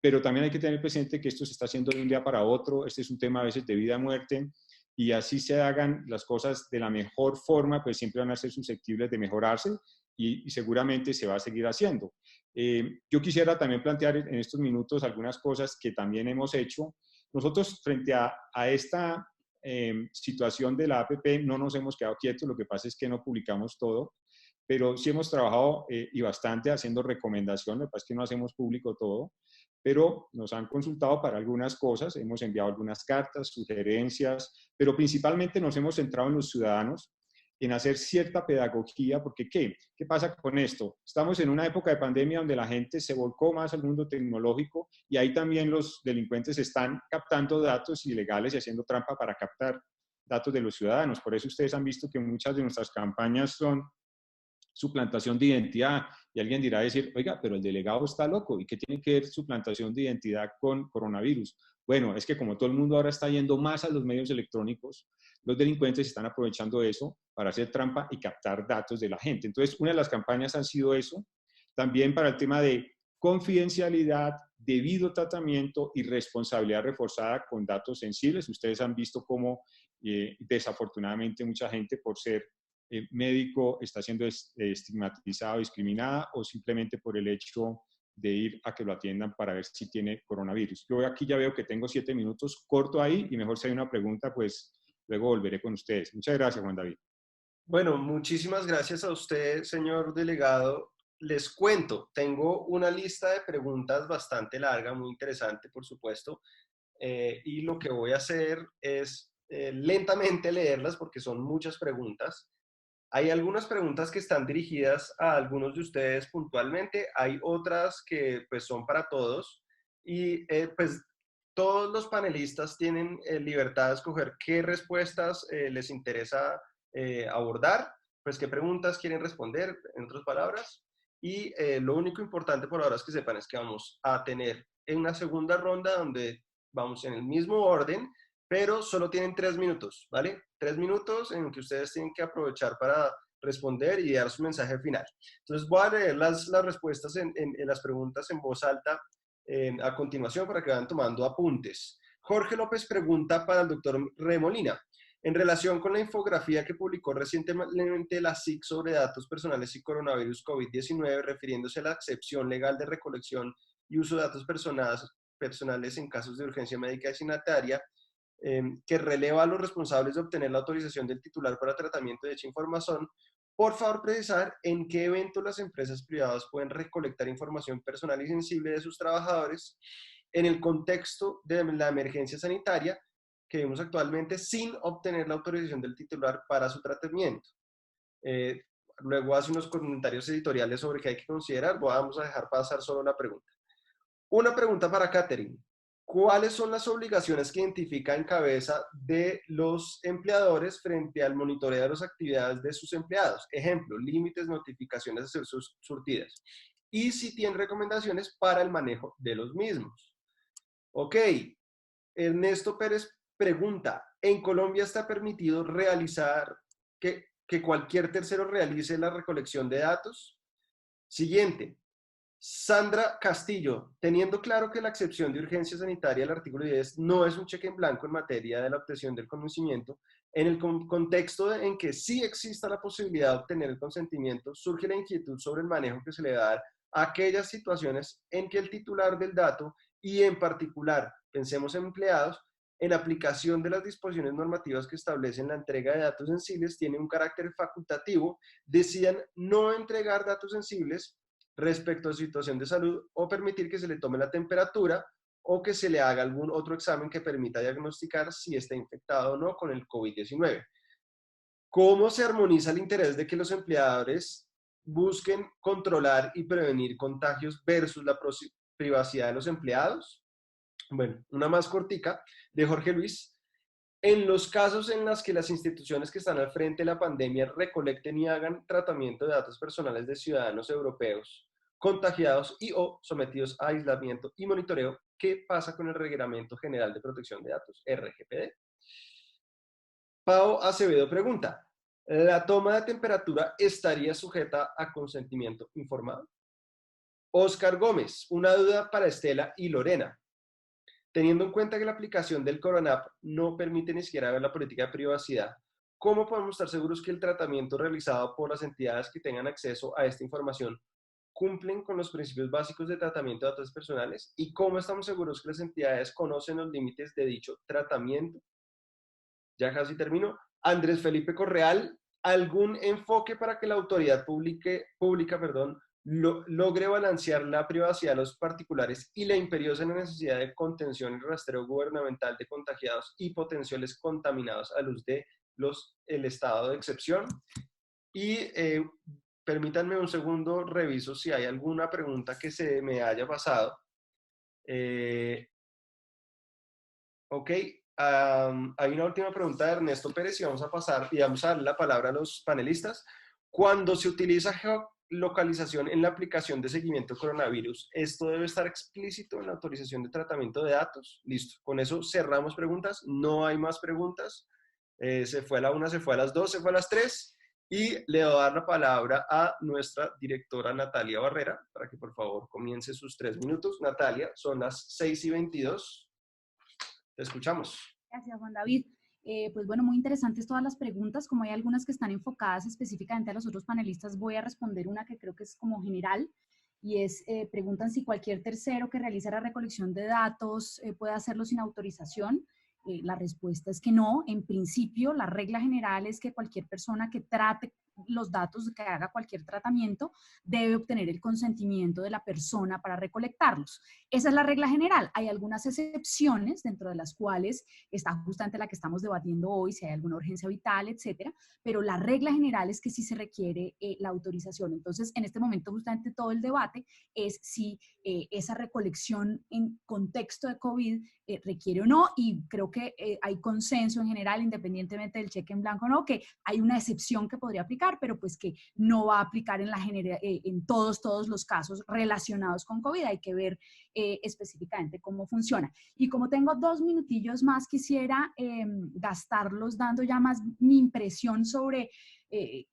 pero también hay que tener presente que esto se está haciendo de un día para otro, este es un tema a veces de vida o muerte, y así se hagan las cosas de la mejor forma, pues siempre van a ser susceptibles de mejorarse y seguramente se va a seguir haciendo. Yo quisiera también plantear en estos minutos algunas cosas que también hemos hecho. Nosotros frente a esta situación de la APP no nos hemos quedado quietos, lo que pasa es que no publicamos todo, pero sí hemos trabajado y bastante haciendo recomendaciones, lo que pasa es que no hacemos público todo, pero nos han consultado para algunas cosas, hemos enviado algunas cartas, sugerencias, pero principalmente nos hemos centrado en los ciudadanos, en hacer cierta pedagogía, porque ¿qué pasa con esto? Estamos en una época de pandemia donde la gente se volcó más al mundo tecnológico y ahí también los delincuentes están captando datos ilegales y haciendo trampa para captar datos de los ciudadanos. Por eso ustedes han visto que muchas de nuestras campañas son suplantación de identidad. Y alguien dirá decir, oiga, pero el delegado está loco. ¿Y qué tiene que ver suplantación de identidad con coronavirus? Bueno, es que como todo el mundo ahora está yendo más a los medios electrónicos, los delincuentes están aprovechando eso para hacer trampa y captar datos de la gente. Entonces, una de las campañas ha sido eso. También para el tema de confidencialidad, debido tratamiento y responsabilidad reforzada con datos sensibles. Ustedes han visto cómo Desafortunadamente, mucha gente por ser médico está siendo estigmatizado, discriminada, o simplemente por el hecho de ir a que lo atiendan para ver si tiene coronavirus. Yo aquí ya veo que tengo 7 minutos, corto ahí, y mejor si hay una pregunta, pues luego volveré con ustedes. Muchas gracias, Juan David. Bueno, muchísimas gracias a usted, señor delegado. Les cuento, tengo una lista de preguntas bastante larga, muy interesante, por supuesto, y lo que voy a hacer es lentamente leerlas porque son muchas preguntas. Hay algunas preguntas que están dirigidas a algunos de ustedes puntualmente, hay otras que pues son para todos, y pues todos los panelistas tienen libertad de escoger qué respuestas les interesa abordar, pues qué preguntas quieren responder, en otras palabras. Y lo único importante por ahora es que sepan es que vamos a tener en una segunda ronda donde vamos en el mismo orden, pero solo tienen 3 minutos, ¿vale? 3 minutos en que ustedes tienen que aprovechar para responder y dar su mensaje final. Entonces voy a leer las respuestas en las preguntas en voz alta a continuación para que vayan tomando apuntes. Jorge López pregunta para el doctor Remolina. En relación con la infografía que publicó recientemente la SIC sobre datos personales y coronavirus COVID-19, refiriéndose a la excepción legal de recolección y uso de datos personales en casos de urgencia médica y sanitaria, que releva a los responsables de obtener la autorización del titular para tratamiento de dicha información, por favor precisar en qué evento las empresas privadas pueden recolectar información personal y sensible de sus trabajadores en el contexto de la emergencia sanitaria que vemos actualmente sin obtener la autorización del titular para su tratamiento. Luego hace unos comentarios editoriales sobre qué hay que considerar. Vamos a dejar pasar solo la pregunta. Una pregunta para Catherine. ¿Cuáles son las obligaciones que identifica en cabeza de los empleadores frente al monitoreo de las actividades de sus empleados? Ejemplo, límites, notificaciones de ser surtidas. Y si tienen recomendaciones para el manejo de los mismos. Ok. Ernesto Pérez pregunta, ¿en Colombia está permitido realizar que cualquier tercero realice la recolección de datos? Siguiente. Sandra Castillo, teniendo claro que la excepción de urgencia sanitaria del artículo 10 no es un cheque en blanco en materia de la obtención del conocimiento, en el contexto en que sí exista la posibilidad de obtener el consentimiento, surge la inquietud sobre el manejo que se le da a aquellas situaciones en que el titular del dato, y en particular, pensemos en empleados, en aplicación de las disposiciones normativas que establecen la entrega de datos sensibles, tiene un carácter facultativo, decidan no entregar datos sensibles respecto a su situación de salud o permitir que se le tome la temperatura o que se le haga algún otro examen que permita diagnosticar si está infectado o no con el COVID-19. ¿Cómo se armoniza el interés de que los empleadores busquen controlar y prevenir contagios versus la privacidad de los empleados? Bueno, una más cortica de Jorge Luis. En los casos en los que las instituciones que están al frente de la pandemia recolecten y hagan tratamiento de datos personales de ciudadanos europeos contagiados y o sometidos a aislamiento y monitoreo, ¿qué pasa con el Reglamento General de Protección de Datos, RGPD? Pau Acevedo pregunta, ¿la toma de temperatura estaría sujeta a consentimiento informado? Oscar Gómez, una duda para Estela y Lorena. Teniendo en cuenta que la aplicación del Coronap no permite ni siquiera ver la política de privacidad, ¿cómo podemos estar seguros que el tratamiento realizado por las entidades que tengan acceso a esta información cumplen con los principios básicos de tratamiento de datos personales? ¿Y cómo estamos seguros que las entidades conocen los límites de dicho tratamiento? Ya casi termino. Andrés Felipe Correal, ¿algún enfoque para que la autoridad pública logre balancear la privacidad de los particulares y la imperiosa necesidad de contención y rastreo gubernamental de contagiados y potenciales contaminados a luz de el estado de excepción? Y permítanme un segundo, reviso si hay alguna pregunta que se me haya pasado. Ok, hay una última pregunta de Ernesto Pérez y vamos a pasar y vamos a darle la palabra a los panelistas. Cuando se utiliza geolocalización en la aplicación de seguimiento coronavirus, ¿esto debe estar explícito en la autorización de tratamiento de datos? Listo, con eso cerramos preguntas, no hay más preguntas. Se fue a la 1, se fue a las 2, se fue a las 3 y le voy a dar la palabra a nuestra directora Natalia Barrera para que por favor comience sus 3 minutos. Natalia, son las 6:22. Te escuchamos. Gracias, Juan David. Pues bueno, muy interesantes todas las preguntas. Como hay algunas que están enfocadas específicamente a los otros panelistas, voy a responder una que creo que es como general, y es, preguntan si cualquier tercero que realice la recolección de datos puede hacerlo sin autorización. La respuesta es que no. En principio, la regla general es que cualquier persona que trate los datos, que haga cualquier tratamiento, debe obtener el consentimiento de la persona para recolectarlos. Esa es la regla general. Hay algunas excepciones, dentro de las cuales está justamente la que estamos debatiendo hoy, si hay alguna urgencia vital, etcétera, pero la regla general es que sí se requiere la autorización. Entonces, en este momento, justamente todo el debate es si esa recolección en contexto de COVID requiere o no, y creo que hay consenso en general, independientemente del cheque en blanco o no, que hay una excepción que podría aplicar, pero pues que no va a aplicar en todos los casos relacionados con COVID. Hay que ver específicamente cómo funciona. Y como tengo 2 minutillos más, quisiera gastarlos dando ya más mi impresión sobre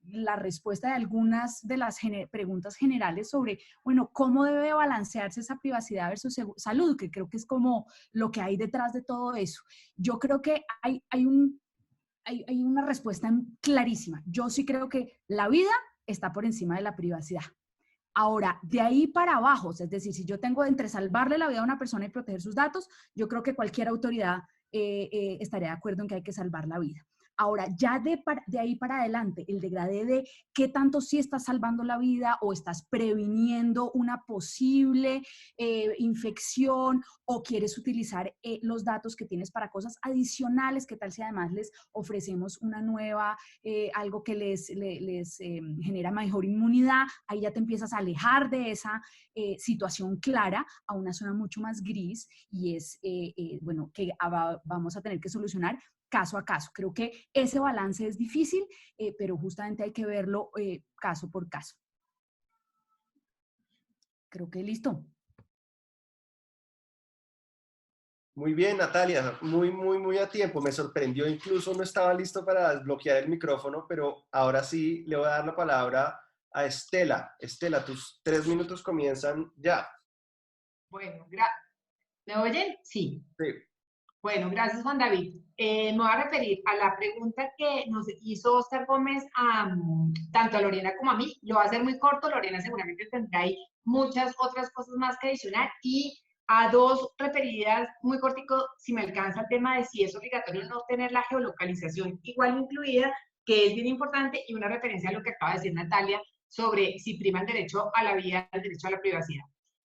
la respuesta de algunas de las preguntas generales sobre, bueno, cómo debe balancearse esa privacidad versus salud, que creo que es como lo que hay detrás de todo eso. Yo creo que hay una respuesta clarísima. Yo sí creo que la vida está por encima de la privacidad. Ahora, de ahí para abajo, es decir, si yo tengo entre salvarle la vida a una persona y proteger sus datos, yo creo que cualquier autoridad estaría de acuerdo en que hay que salvar la vida. Ahora, ya de ahí para adelante, el degradé de qué tanto sí estás salvando la vida o estás previniendo una posible infección, o quieres utilizar los datos que tienes para cosas adicionales, qué tal si además les ofrecemos una nueva, algo que les genera mejor inmunidad. Ahí ya te empiezas a alejar de esa situación clara a una zona mucho más gris, y es, bueno, que vamos a tener que solucionar caso a caso. Creo que ese balance es difícil, pero justamente hay que verlo caso por caso. Creo que listo. Muy bien, Natalia, muy a tiempo. Me sorprendió, incluso no estaba listo para desbloquear el micrófono, pero ahora sí le voy a dar la palabra a Estela. Estela, tus 3 minutos comienzan ya. Bueno, ¿me oyen? Sí. Sí. Bueno, gracias, Juan David. Me voy a referir a la pregunta que nos hizo Oscar Gómez tanto a Lorena como a mí. Lo va a hacer muy corto. Lorena seguramente tendrá ahí muchas otras cosas más que adicionar. Y a 2 referidas muy cortico, si me alcanza, el tema de si es obligatorio no tener la geolocalización igual incluida, que es bien importante, y una referencia a lo que acaba de decir Natalia sobre si prima el derecho a la vida, el derecho a la privacidad.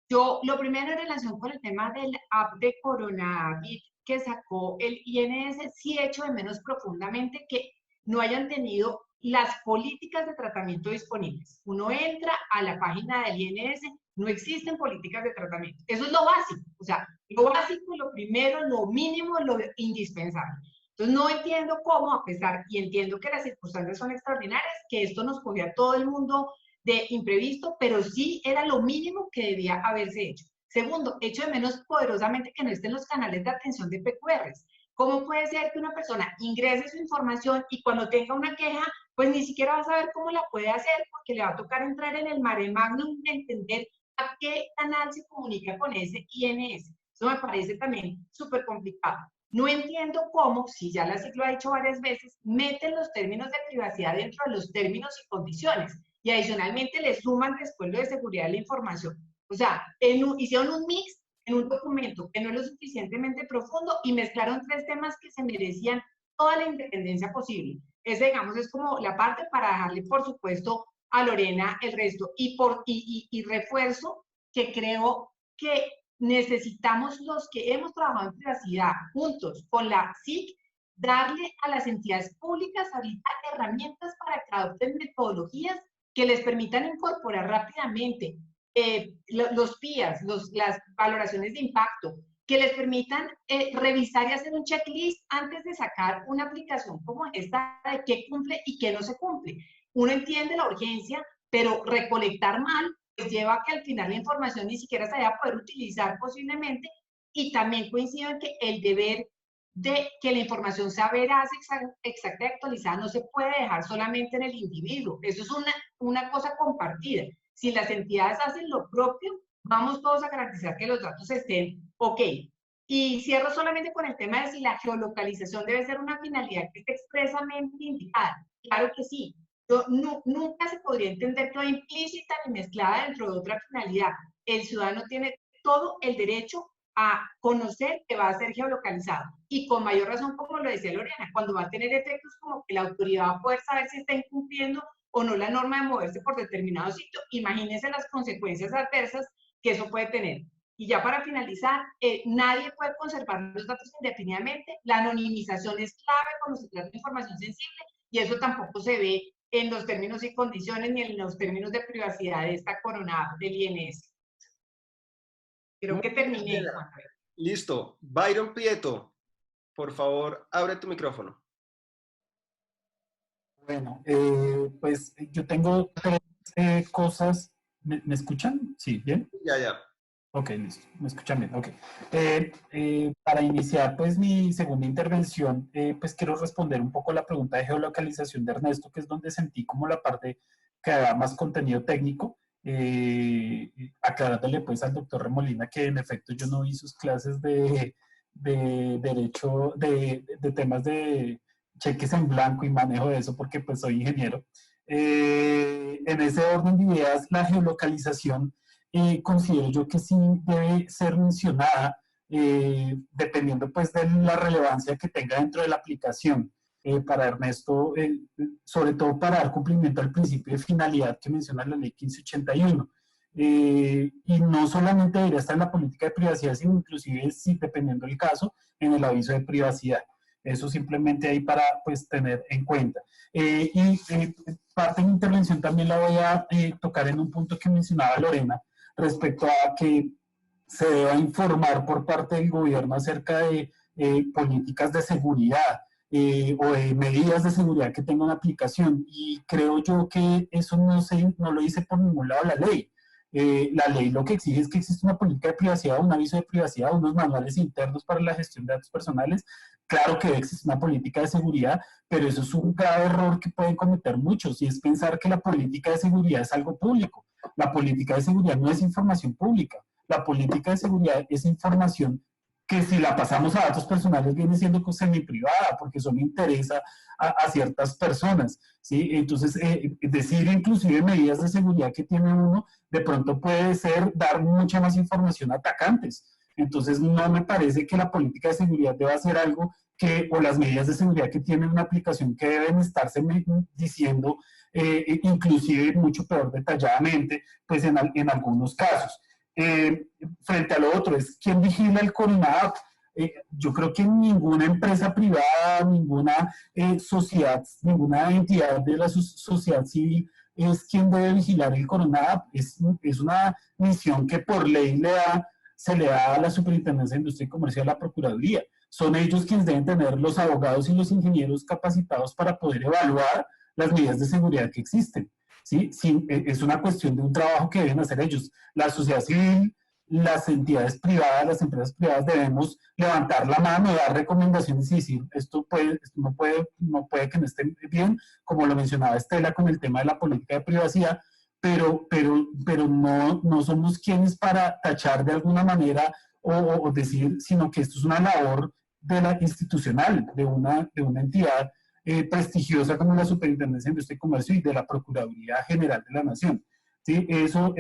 Yo, lo primero en relación con el tema del app de coronavirus que sacó el INS, sí echo de menos profundamente que no hayan tenido las políticas de tratamiento disponibles. Uno entra a la página del INS, no existen políticas de tratamiento. Eso es lo básico, o sea, lo básico, lo primero, lo mínimo, lo indispensable. Entonces no entiendo cómo, a pesar, y entiendo que las circunstancias son extraordinarias, que esto nos cogió a todo el mundo de imprevisto, pero sí era lo mínimo que debía haberse hecho. Segundo, echo de menos poderosamente que no estén los canales de atención de PQRs. ¿Cómo puede ser que una persona ingrese su información y cuando tenga una queja, pues ni siquiera va a saber cómo la puede hacer, porque le va a tocar entrar en el mare magnum de entender a qué canal se comunica con ese INS? Eso me parece también súper complicado. No entiendo cómo, si ya la SIC lo ha dicho varias veces, meten los términos de privacidad dentro de los términos y condiciones, y adicionalmente le suman después lo de seguridad de la información. O sea, hicieron un mix en un documento que no es lo suficientemente profundo y mezclaron 3 temas que se merecían toda la independencia posible. Ese, digamos, es como la parte para dejarle, por supuesto, a Lorena el resto. Y refuerzo que creo que necesitamos, los que hemos trabajado en privacidad juntos con la SIC, darle a las entidades públicas ahorita herramientas para que adopten metodologías que les permitan incorporar rápidamente los PIAs, las valoraciones de impacto, que les permitan revisar y hacer un checklist antes de sacar una aplicación como esta de qué cumple y qué no se cumple. Uno entiende la urgencia, pero recolectar mal pues lleva a que al final la información ni siquiera se vaya a poder utilizar posiblemente, y también coincido en que el deber de que la información sea veraz, exacta y actualizada no se puede dejar solamente en el individuo. Eso es una cosa compartida. Si las entidades hacen lo propio, vamos todos a garantizar que los datos estén ok. Y cierro solamente con el tema de si la geolocalización debe ser una finalidad que esté expresamente indicada. Claro que sí. Nunca se podría entender que va implícita ni mezclada dentro de otra finalidad. El ciudadano tiene todo el derecho a conocer que va a ser geolocalizado. Y con mayor razón, como lo decía Lorena, cuando va a tener efectos como que la autoridad va a poder saber si está incumpliendo o no la norma de moverse por determinado sitio, imagínense las consecuencias adversas que eso puede tener. Y ya para finalizar, nadie puede conservar los datos indefinidamente. La anonimización es clave cuando se trata de información sensible y eso tampoco se ve en los términos y condiciones ni en los términos de privacidad de esta corona del INS. Creo que terminé. Listo. Byron Prieto, por favor, abre tu micrófono. Bueno, pues yo tengo tres cosas. ¿Me escuchan? Sí, ¿bien? Ya. Ok, listo. ¿Me escuchan bien? Ok. Para iniciar, pues, mi segunda intervención, pues, quiero responder un poco la pregunta de geolocalización de Ernesto, que es donde sentí como la parte que da más contenido técnico, aclarándole, pues, al doctor Remolina que, en efecto, yo no vi sus clases de derecho, de temas de cheques en blanco y manejo de eso, porque, pues, soy ingeniero. En ese orden de ideas, la geolocalización considero yo que sí debe ser mencionada dependiendo pues de la relevancia que tenga dentro de la aplicación. Para Ernesto, sobre todo para dar cumplimiento al principio de finalidad que menciona la ley 1581. Y no solamente debería estar en la política de privacidad, sino inclusive, si, dependiendo del caso, en el aviso de privacidad. Eso simplemente ahí para pues tener en cuenta. Parte de mi intervención también la voy a tocar en un punto que mencionaba Lorena, respecto a que se deba informar por parte del gobierno acerca de políticas de seguridad o de medidas de seguridad que tenga una aplicación. Y creo yo que eso no lo dice por ningún lado la ley. La ley lo que exige es que exista una política de privacidad, un aviso de privacidad, unos manuales internos para la gestión de datos personales. Claro que existe una política de seguridad, pero eso es un grave error que pueden cometer muchos, y es pensar que la política de seguridad es algo público. La política de seguridad no es información pública. La política de seguridad es información que, si la pasamos a datos personales, viene siendo semi-privada, porque eso me interesa a ciertas personas, ¿sí? Entonces, decir inclusive medidas de seguridad que tiene uno, de pronto puede ser dar mucha más información a atacantes. Entonces, no me parece que la política de seguridad deba ser algo o las medidas de seguridad que tiene una aplicación, que deben estarse diciendo, inclusive mucho peor detalladamente, pues en algunos casos. Frente a lo otro, es quién vigila el CONAP. Yo creo que ninguna empresa privada, ninguna sociedad, ninguna entidad de la sociedad civil es quien debe vigilar el CONAP. Es una misión que por ley se le da a la Superintendencia de Industria y Comercio, a la Procuraduría. Son ellos quienes deben tener los abogados y los ingenieros capacitados para poder evaluar las medidas de seguridad que existen. ¿Sí? Sí, es una cuestión de un trabajo que deben hacer ellos. La sociedad civil, las entidades privadas, las empresas privadas, debemos levantar la mano, dar recomendaciones y decir, esto no puede que no esté bien, como lo mencionaba Estela con el tema de la política de privacidad, pero no somos quienes para tachar de alguna manera o decir, sino que esto es una labor institucional de una entidad prestigiosa como la Superintendencia de Industria y Comercio y de la Procuraduría General de la Nación. ¿Sí? Eso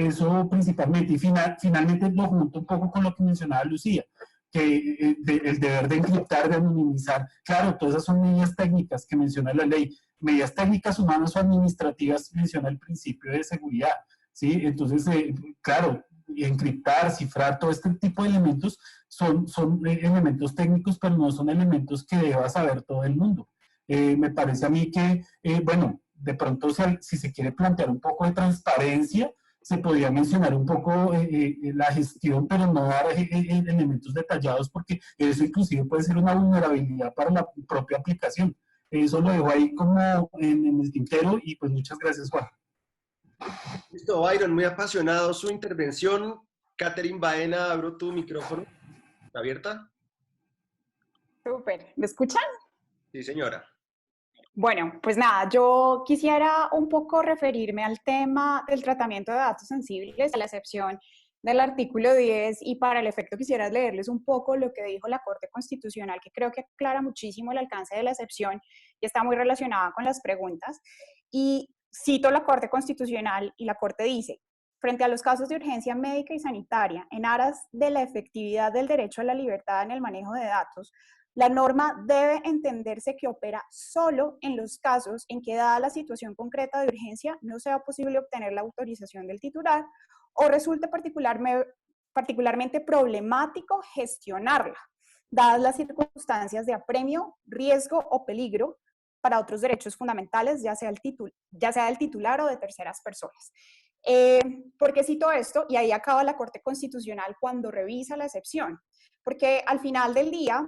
principalmente. Y finalmente lo junto un poco con lo que mencionaba Lucía, que el deber de encriptar, de anonimizar. Claro, todas esas son medidas técnicas que menciona la ley. Medidas técnicas, humanas o administrativas, menciona el principio de seguridad. ¿Sí? Entonces, claro, encriptar, cifrar, todo este tipo de elementos son elementos técnicos, pero no son elementos que deba saber todo el mundo. Me parece a mí que, bueno, de pronto si se quiere plantear un poco de transparencia, se podría mencionar un poco la gestión, pero no dar elementos detallados, porque eso inclusive puede ser una vulnerabilidad para la propia aplicación. Eso lo dejo ahí como en el tintero, y pues muchas gracias, Juan. Listo, Byron, muy apasionado su intervención. Catherine Baena, abro tu micrófono. ¿Está abierta? Súper. ¿Me escuchan? Sí, señora. Bueno, pues nada, yo quisiera un poco referirme al tema del tratamiento de datos sensibles, a la excepción del artículo 10 y para el efecto quisiera leerles un poco lo que dijo la Corte Constitucional, que creo que aclara muchísimo el alcance de la excepción y está muy relacionada con las preguntas. Y cito la Corte Constitucional y la Corte dice: frente a los casos de urgencia médica y sanitaria, en aras de la efectividad del derecho a la libertad en el manejo de datos, la norma debe entenderse que opera solo en los casos en que, dada la situación concreta de urgencia, no sea posible obtener la autorización del titular o resulte particularmente problemático gestionarla, dadas las circunstancias de apremio, riesgo o peligro para otros derechos fundamentales, ya sea del titular o de terceras personas. ¿Por qué cito esto? Y ahí acaba la Corte Constitucional cuando revisa la excepción, porque al final del día,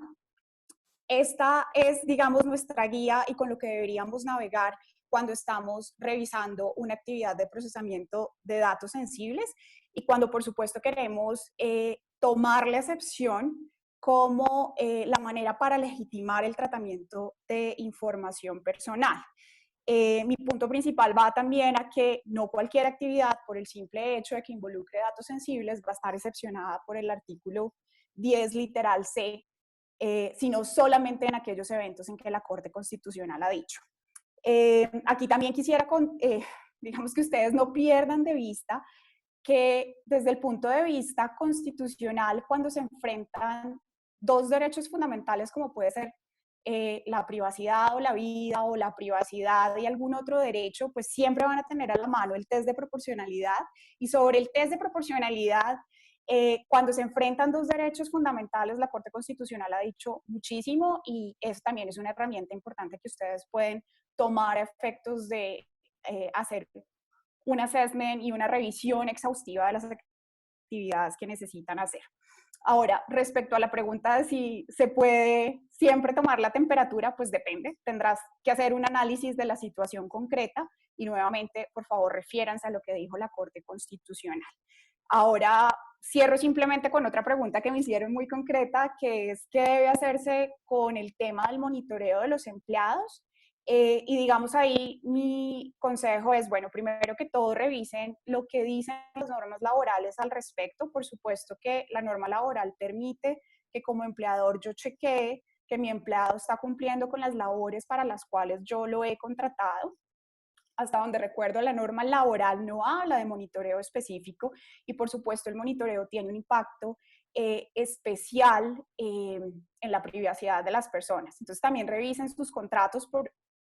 esta es, digamos, nuestra guía y con lo que deberíamos navegar cuando estamos revisando una actividad de procesamiento de datos sensibles y cuando, por supuesto, queremos tomar la excepción como la manera para legitimar el tratamiento de información personal. Mi punto principal va también a que no cualquier actividad, por el simple hecho de que involucre datos sensibles, va a estar excepcionada por el artículo 10, literal C, sino solamente en aquellos eventos en que la Corte Constitucional ha dicho. Aquí también quisiera, digamos, que ustedes no pierdan de vista que desde el punto de vista constitucional, cuando se enfrentan dos derechos fundamentales como puede ser la privacidad o la vida o la privacidad y algún otro derecho, pues siempre van a tener a la mano el test de proporcionalidad. Y sobre el test de proporcionalidad, cuando se enfrentan dos derechos fundamentales, la Corte Constitucional ha dicho muchísimo y eso también es una herramienta importante que ustedes pueden tomar a efectos de hacer un assessment y una revisión exhaustiva de las actividades que necesitan hacer. Ahora, respecto a la pregunta de si se puede siempre tomar la temperatura, pues depende. Tendrás que hacer un análisis de la situación concreta y nuevamente, por favor, refiéranse a lo que dijo la Corte Constitucional. Ahora, cierro simplemente con otra pregunta que me hicieron muy concreta, que es ¿qué debe hacerse con el tema del monitoreo de los empleados? Y digamos ahí mi consejo es, bueno, primero que todo revisen lo que dicen las normas laborales al respecto. Por supuesto que la norma laboral permite que como empleador yo chequee que mi empleado está cumpliendo con las labores para las cuales yo lo he contratado. Hasta donde recuerdo, la norma laboral no habla de monitoreo específico y por supuesto el monitoreo tiene un impacto especial en la privacidad de las personas. Entonces también revisen sus contratos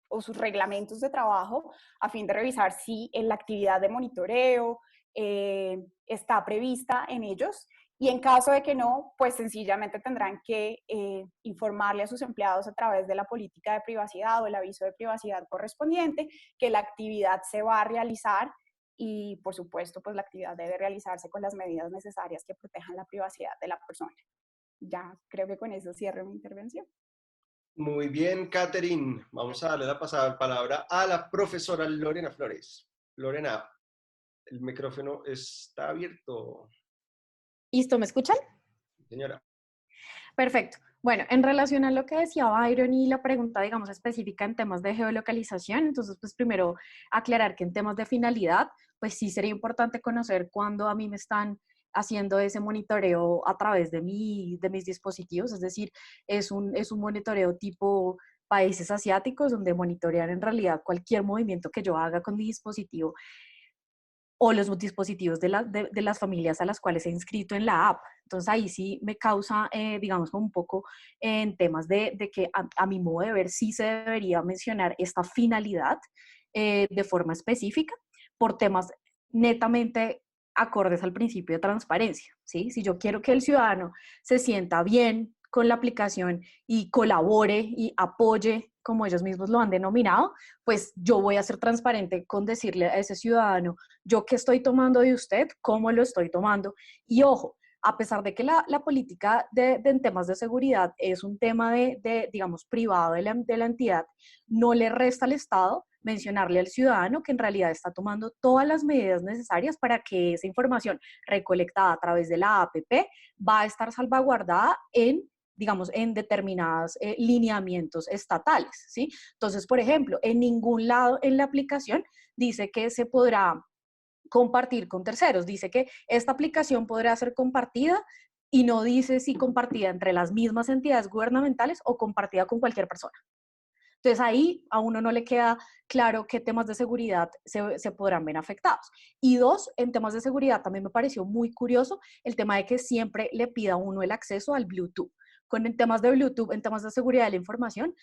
o sus reglamentos de trabajo a fin de revisar si la actividad de monitoreo está prevista en ellos. Y en caso de que no, pues sencillamente tendrán que informarle a sus empleados a través de la política de privacidad o el aviso de privacidad correspondiente que la actividad se va a realizar y, por supuesto, pues la actividad debe realizarse con las medidas necesarias que protejan la privacidad de la persona. Ya creo que con eso cierro mi intervención. Muy bien, Catherine. Vamos a darle la palabra a la profesora Lorena Flores. Lorena, el micrófono está abierto. ¿Listo? ¿Me escuchan? Señora. Perfecto. Bueno, en relación a lo que decía Byron y la pregunta, digamos, específica en temas de geolocalización, entonces, pues primero aclarar que en temas de finalidad, pues sí sería importante conocer cuándo a mí me están haciendo ese monitoreo a través de mis dispositivos, es decir, es un monitoreo tipo países asiáticos, donde monitorean en realidad cualquier movimiento que yo haga con mi dispositivo o los dispositivos de las familias a las cuales he inscrito en la app. Entonces ahí sí me causa, digamos, como un poco en temas de que a mi modo de ver sí se debería mencionar esta finalidad de forma específica por temas netamente acordes al principio de transparencia, ¿sí? Si yo quiero que el ciudadano se sienta bien con la aplicación y colabore y apoye, como ellos mismos lo han denominado, pues yo voy a ser transparente con decirle a ese ciudadano, yo qué estoy tomando de usted, cómo lo estoy tomando. Y ojo, a pesar de que la política en temas de seguridad es un tema digamos, privado de la entidad, no le resta al Estado mencionarle al ciudadano que en realidad está tomando todas las medidas necesarias para que esa información recolectada a través de la APP va a estar salvaguardada digamos, en determinados lineamientos estatales, ¿sí? Entonces, por ejemplo, en ningún lado en la aplicación dice que se podrá compartir con terceros. Dice que esta aplicación podrá ser compartida y no dice si compartida entre las mismas entidades gubernamentales o compartida con cualquier persona. Entonces ahí a uno no le queda claro qué temas de seguridad se podrán ver afectados. Y dos, en temas de seguridad también me pareció muy curioso el tema de que siempre le pida a uno el acceso al Bluetooth. Con en temas de Bluetooth, en temas de seguridad de la información,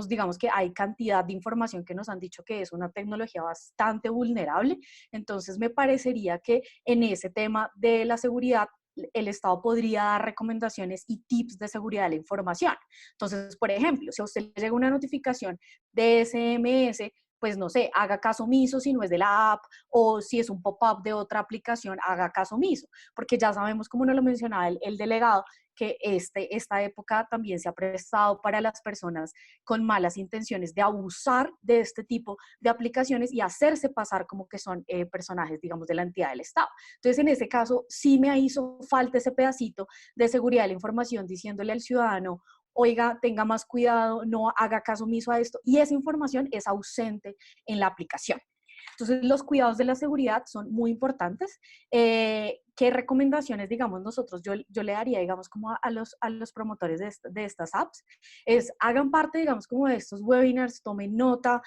digamos que hay cantidad de información que nos han dicho que es una tecnología bastante vulnerable. Entonces me parecería que en ese tema de la seguridad el Estado podría dar recomendaciones y tips de seguridad de la información. Entonces, por ejemplo, si a usted le llega una notificación de SMS, pues no sé, haga caso omiso si no es de la app, o si es un pop-up de otra aplicación, haga caso omiso, porque ya sabemos, como nos lo mencionaba el delegado, que esta época también se ha prestado para las personas con malas intenciones de abusar de este tipo de aplicaciones y hacerse pasar como que son personajes, digamos, de la entidad del Estado. Entonces, en este caso, sí me hizo falta ese pedacito de seguridad de la información diciéndole al ciudadano, oiga, tenga más cuidado, no haga caso omiso a esto, y esa información es ausente en la aplicación. Entonces, los cuidados de la seguridad son muy importantes. ¿Qué recomendaciones, digamos, yo le daría, digamos, como a los promotores de estas apps? Es, hagan parte, digamos, como de estos webinars, tomen nota,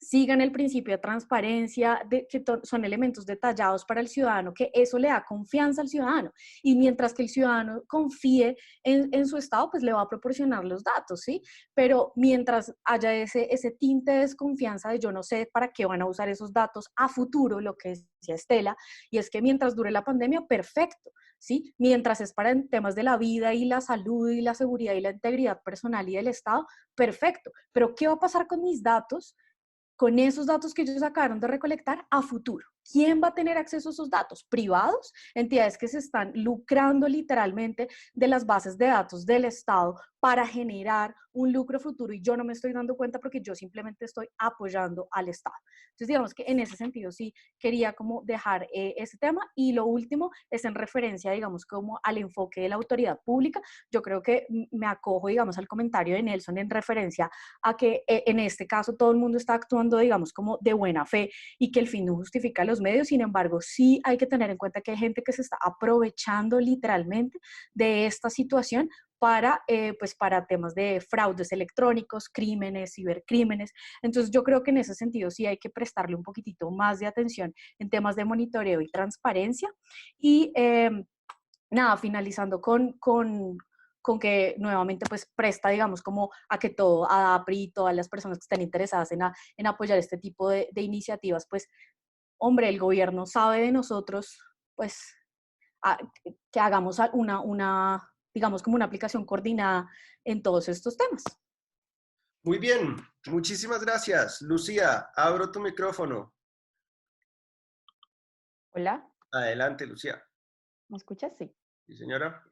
sigan el principio de transparencia, que son elementos detallados para el ciudadano, que eso le da confianza al ciudadano. Y mientras que el ciudadano confíe en su Estado, pues le va a proporcionar los datos, ¿sí? Pero mientras haya ese tinte de desconfianza de yo no sé para qué van a usar esos datos a futuro, lo que decía Estela, y es que mientras dure la pandemia, perfecto, ¿sí? Mientras es para temas de la vida y la salud y la seguridad y la integridad personal y del Estado, perfecto. Pero ¿qué va a pasar con mis datos? Con esos datos que ellos acabaron de recolectar a futuro. ¿Quién va a tener acceso a esos datos? ¿Privados? Entidades que se están lucrando literalmente de las bases de datos del Estado para generar un lucro futuro y yo no me estoy dando cuenta porque yo simplemente estoy apoyando al Estado. Entonces, digamos que en ese sentido sí quería como dejar ese tema. Y lo último es en referencia, digamos, como al enfoque de la autoridad pública. Yo creo que me acojo, digamos, al comentario de Nelson en referencia a que en este caso todo el mundo está actuando, digamos, como de buena fe y que el fin no justifica los medios. Sin embargo, sí hay que tener en cuenta que hay gente que se está aprovechando literalmente de esta situación pues para temas de fraudes electrónicos, crímenes, cibercrímenes. Entonces yo creo que en ese sentido sí hay que prestarle un poquitito más de atención en temas de monitoreo y transparencia. Y nada, finalizando con que nuevamente pues presta, digamos, como a que todo ADAPRI y todas las personas que estén interesadas en apoyar este tipo de iniciativas, pues, hombre, el gobierno sabe de nosotros, pues, que hagamos digamos, como una aplicación coordinada en todos estos temas. Muy bien, muchísimas gracias. Lucía, abro tu micrófono. Hola, Adelante, Lucía. ¿me escuchas? Sí. Sí, señora.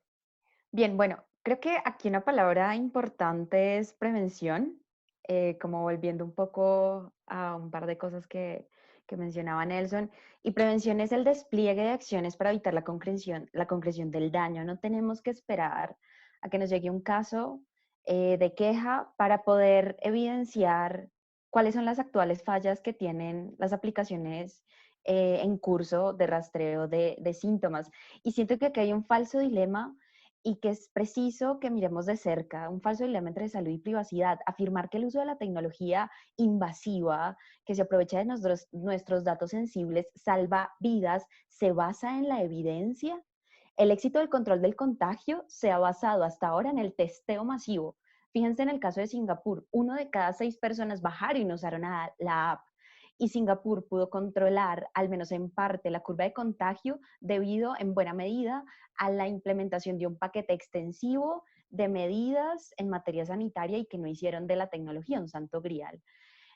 Bien, bueno, creo que aquí una palabra importante es prevención, como volviendo un poco a un par de cosas que mencionaba Nelson. Y prevención es el despliegue de acciones para evitar la concreción del daño. No tenemos que esperar a que nos llegue un caso de queja para poder evidenciar cuáles son las actuales fallas que tienen las aplicaciones en curso de rastreo de síntomas. Y siento que aquí hay un falso dilema y que es preciso que miremos de cerca, un falso dilema entre salud y privacidad. Afirmar que el uso de la tecnología invasiva, que se aprovecha de nuestros datos sensibles, salva vidas, se basa en la evidencia. El éxito del control del contagio se ha basado hasta ahora en el testeo masivo. Fíjense en el caso de Singapur, 1 de cada 6 personas bajaron y no usaron la app. Y Singapur pudo controlar, al menos en parte, la curva de contagio debido, en buena medida, a la implementación de un paquete extensivo de medidas en materia sanitaria y que no hicieron de la tecnología un santo grial.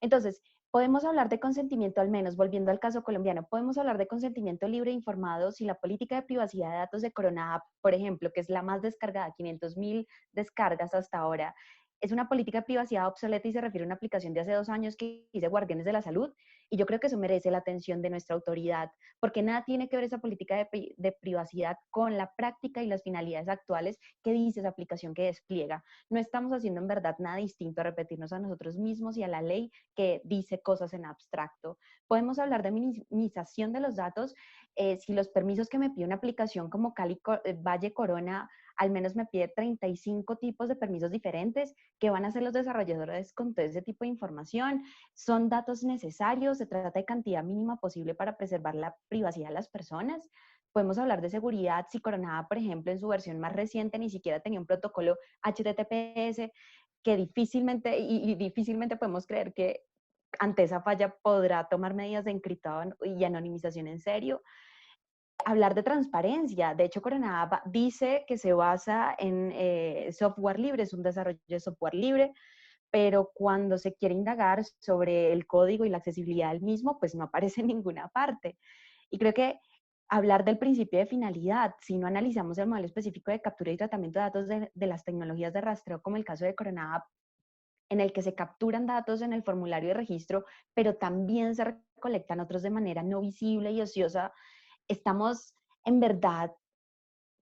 Entonces, podemos hablar de consentimiento, al menos volviendo al caso colombiano, podemos hablar de consentimiento libre e informado si la política de privacidad de datos de Corona App, por ejemplo, que es la más descargada, 500,000 descargas hasta ahora, es una política de privacidad obsoleta y se refiere a una aplicación de hace 2 años que dice Guardianes de la Salud, y yo creo que eso merece la atención de nuestra autoridad, porque nada tiene que ver esa política de privacidad con la práctica y las finalidades actuales que dice esa aplicación que despliega. No estamos haciendo en verdad nada distinto a repetirnos a nosotros mismos y a la ley que dice cosas en abstracto. Podemos hablar de minimización de los datos. Si los permisos que me pide una aplicación como Cali Valle Corona al menos me pide 35 tipos de permisos diferentes, ¿qué van a hacer los desarrolladores con todo ese tipo de información? ¿Son datos necesarios? ¿Se trata de cantidad mínima posible para preservar la privacidad de las personas? Podemos hablar de seguridad. Si Coronada, por ejemplo, en su versión más reciente ni siquiera tenía un protocolo HTTPS, que difícilmente podemos creer que ante esa falla podrá tomar medidas de encriptado y anonimización en serio. Hablar de transparencia. De hecho, Coronada dice que se basa en software libre, es un desarrollo de software libre, pero cuando se quiere indagar sobre el código y la accesibilidad del mismo, pues no aparece en ninguna parte. Y creo que hablar del principio de finalidad, si no analizamos el modelo específico de captura y tratamiento de datos de las tecnologías de rastreo, como el caso de Coronada, en el que se capturan datos en el formulario de registro, pero también se recolectan otros de manera no visible y ociosa, estamos en verdad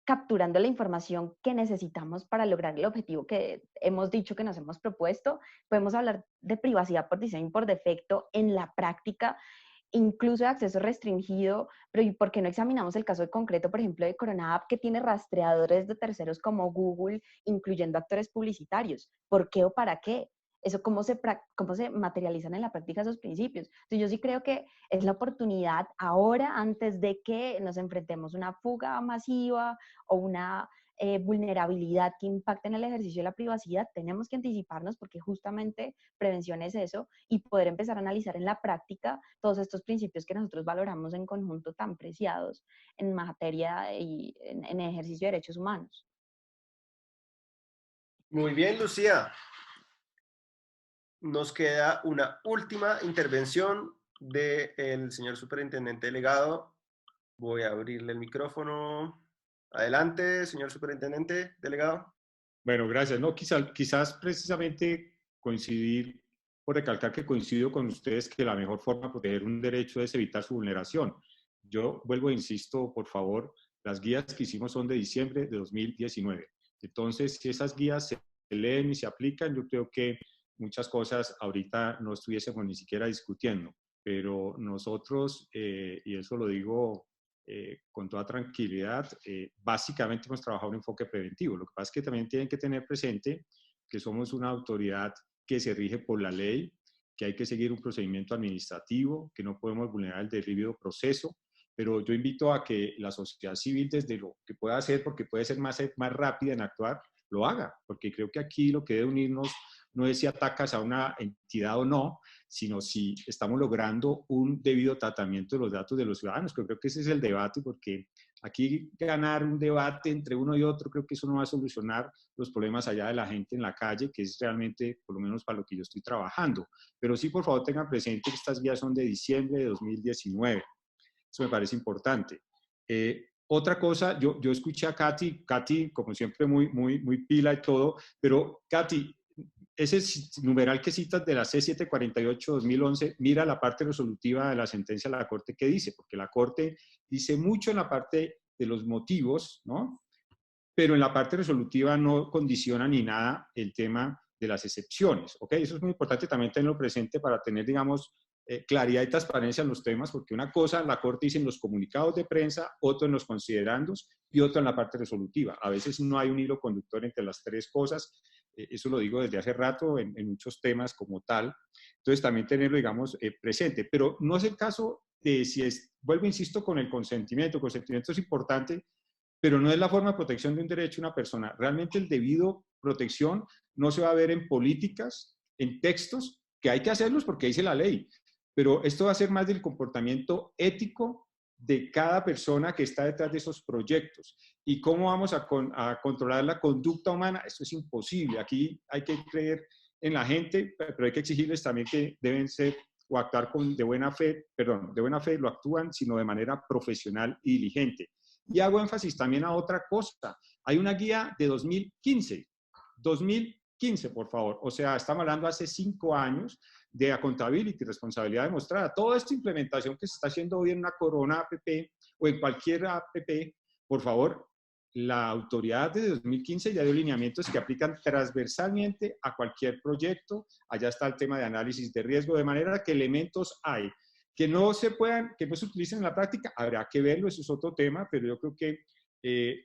capturando la información que necesitamos para lograr el objetivo que hemos dicho que nos hemos propuesto. Podemos hablar de privacidad por diseño y por defecto en la práctica, incluso de acceso restringido, pero ¿y por qué no examinamos el caso concreto, por ejemplo, de Corona App, que tiene rastreadores de terceros como Google, incluyendo actores publicitarios? ¿Por qué o para qué? Eso, ¿cómo se materializan en la práctica esos principios? Entonces, yo sí creo que es la oportunidad ahora, antes de que nos enfrentemos a una fuga masiva o una vulnerabilidad que impacte en el ejercicio de la privacidad, tenemos que anticiparnos, porque justamente prevención es eso, y poder empezar a analizar en la práctica todos estos principios que nosotros valoramos en conjunto tan preciados en materia y en ejercicio de derechos humanos. Muy bien, Lucía. Nos queda una última intervención del señor superintendente delegado. Voy a abrirle el micrófono. Adelante, señor superintendente delegado. Bueno, gracias. No, quizás precisamente coincidir, por recalcar que coincido con ustedes que la mejor forma de proteger un derecho es evitar su vulneración. Yo vuelvo e insisto, por favor, las guías que hicimos son de diciembre de 2019. Entonces, si esas guías se leen y se aplican, yo creo que muchas cosas ahorita no estuviésemos ni siquiera discutiendo. Pero nosotros, y eso lo digo con toda tranquilidad, básicamente hemos trabajado un enfoque preventivo. Lo que pasa es que también tienen que tener presente que somos una autoridad que se rige por la ley, que hay que seguir un procedimiento administrativo, que no podemos vulnerar el debido proceso, pero yo invito a que la sociedad civil, desde lo que pueda hacer, porque puede ser más rápida en actuar, lo haga, porque creo que aquí lo que debe unirnos no es si atacas a una entidad o no, sino si estamos logrando un debido tratamiento de los datos de los ciudadanos. Creo que ese es el debate, porque aquí ganar un debate entre uno y otro, creo que eso no va a solucionar los problemas allá de la gente en la calle, que es realmente, por lo menos para lo que yo estoy trabajando. Pero sí, por favor, tengan presente que estas guías son de diciembre de 2019. Eso me parece importante. Otra cosa, yo escuché a Katy, como siempre, muy pila y todo, pero Katy, ese numeral que citas de la C748-2011, mira la parte resolutiva de la sentencia de la Corte que dice, porque la Corte dice mucho en la parte de los motivos, ¿no? Pero en la parte resolutiva no condiciona ni nada el tema de las excepciones, ¿ok? Eso es muy importante también tenerlo presente para tener, digamos, claridad y transparencia en los temas, porque una cosa la Corte dice en los comunicados de prensa, otro en los considerandos y otro en la parte resolutiva. A veces no hay un hilo conductor entre las tres cosas. Eso lo digo desde hace rato en muchos temas como tal. Entonces también tenerlo, digamos, presente. Pero no es el caso de si es, vuelvo, insisto, con el consentimiento. El consentimiento es importante, pero no es la forma de protección de un derecho de una persona. Realmente el debido protección no se va a ver en políticas, en textos, que hay que hacerlos porque dice la ley. Pero esto va a ser más del comportamiento ético de cada persona que está detrás de esos proyectos. ¿Y cómo vamos a controlar la conducta humana? Esto es imposible. Aquí hay que creer en la gente, pero hay que exigirles también que deben ser o actuar de buena fe, lo actúan, sino de manera profesional y diligente. Y hago énfasis también a otra cosa. Hay una guía de 2015. 2015, por favor. O sea, estamos hablando hace 5 años de accountability, responsabilidad demostrada. Toda esta implementación que se está haciendo hoy en una Corona app o en cualquier app, por favor, la autoridad de 2015 ya dio lineamientos que aplican transversalmente a cualquier proyecto. Allá está el tema de análisis de riesgo, de manera que elementos hay que no se puedan, que no se utilicen en la práctica, habrá que verlo, eso es otro tema, pero yo creo que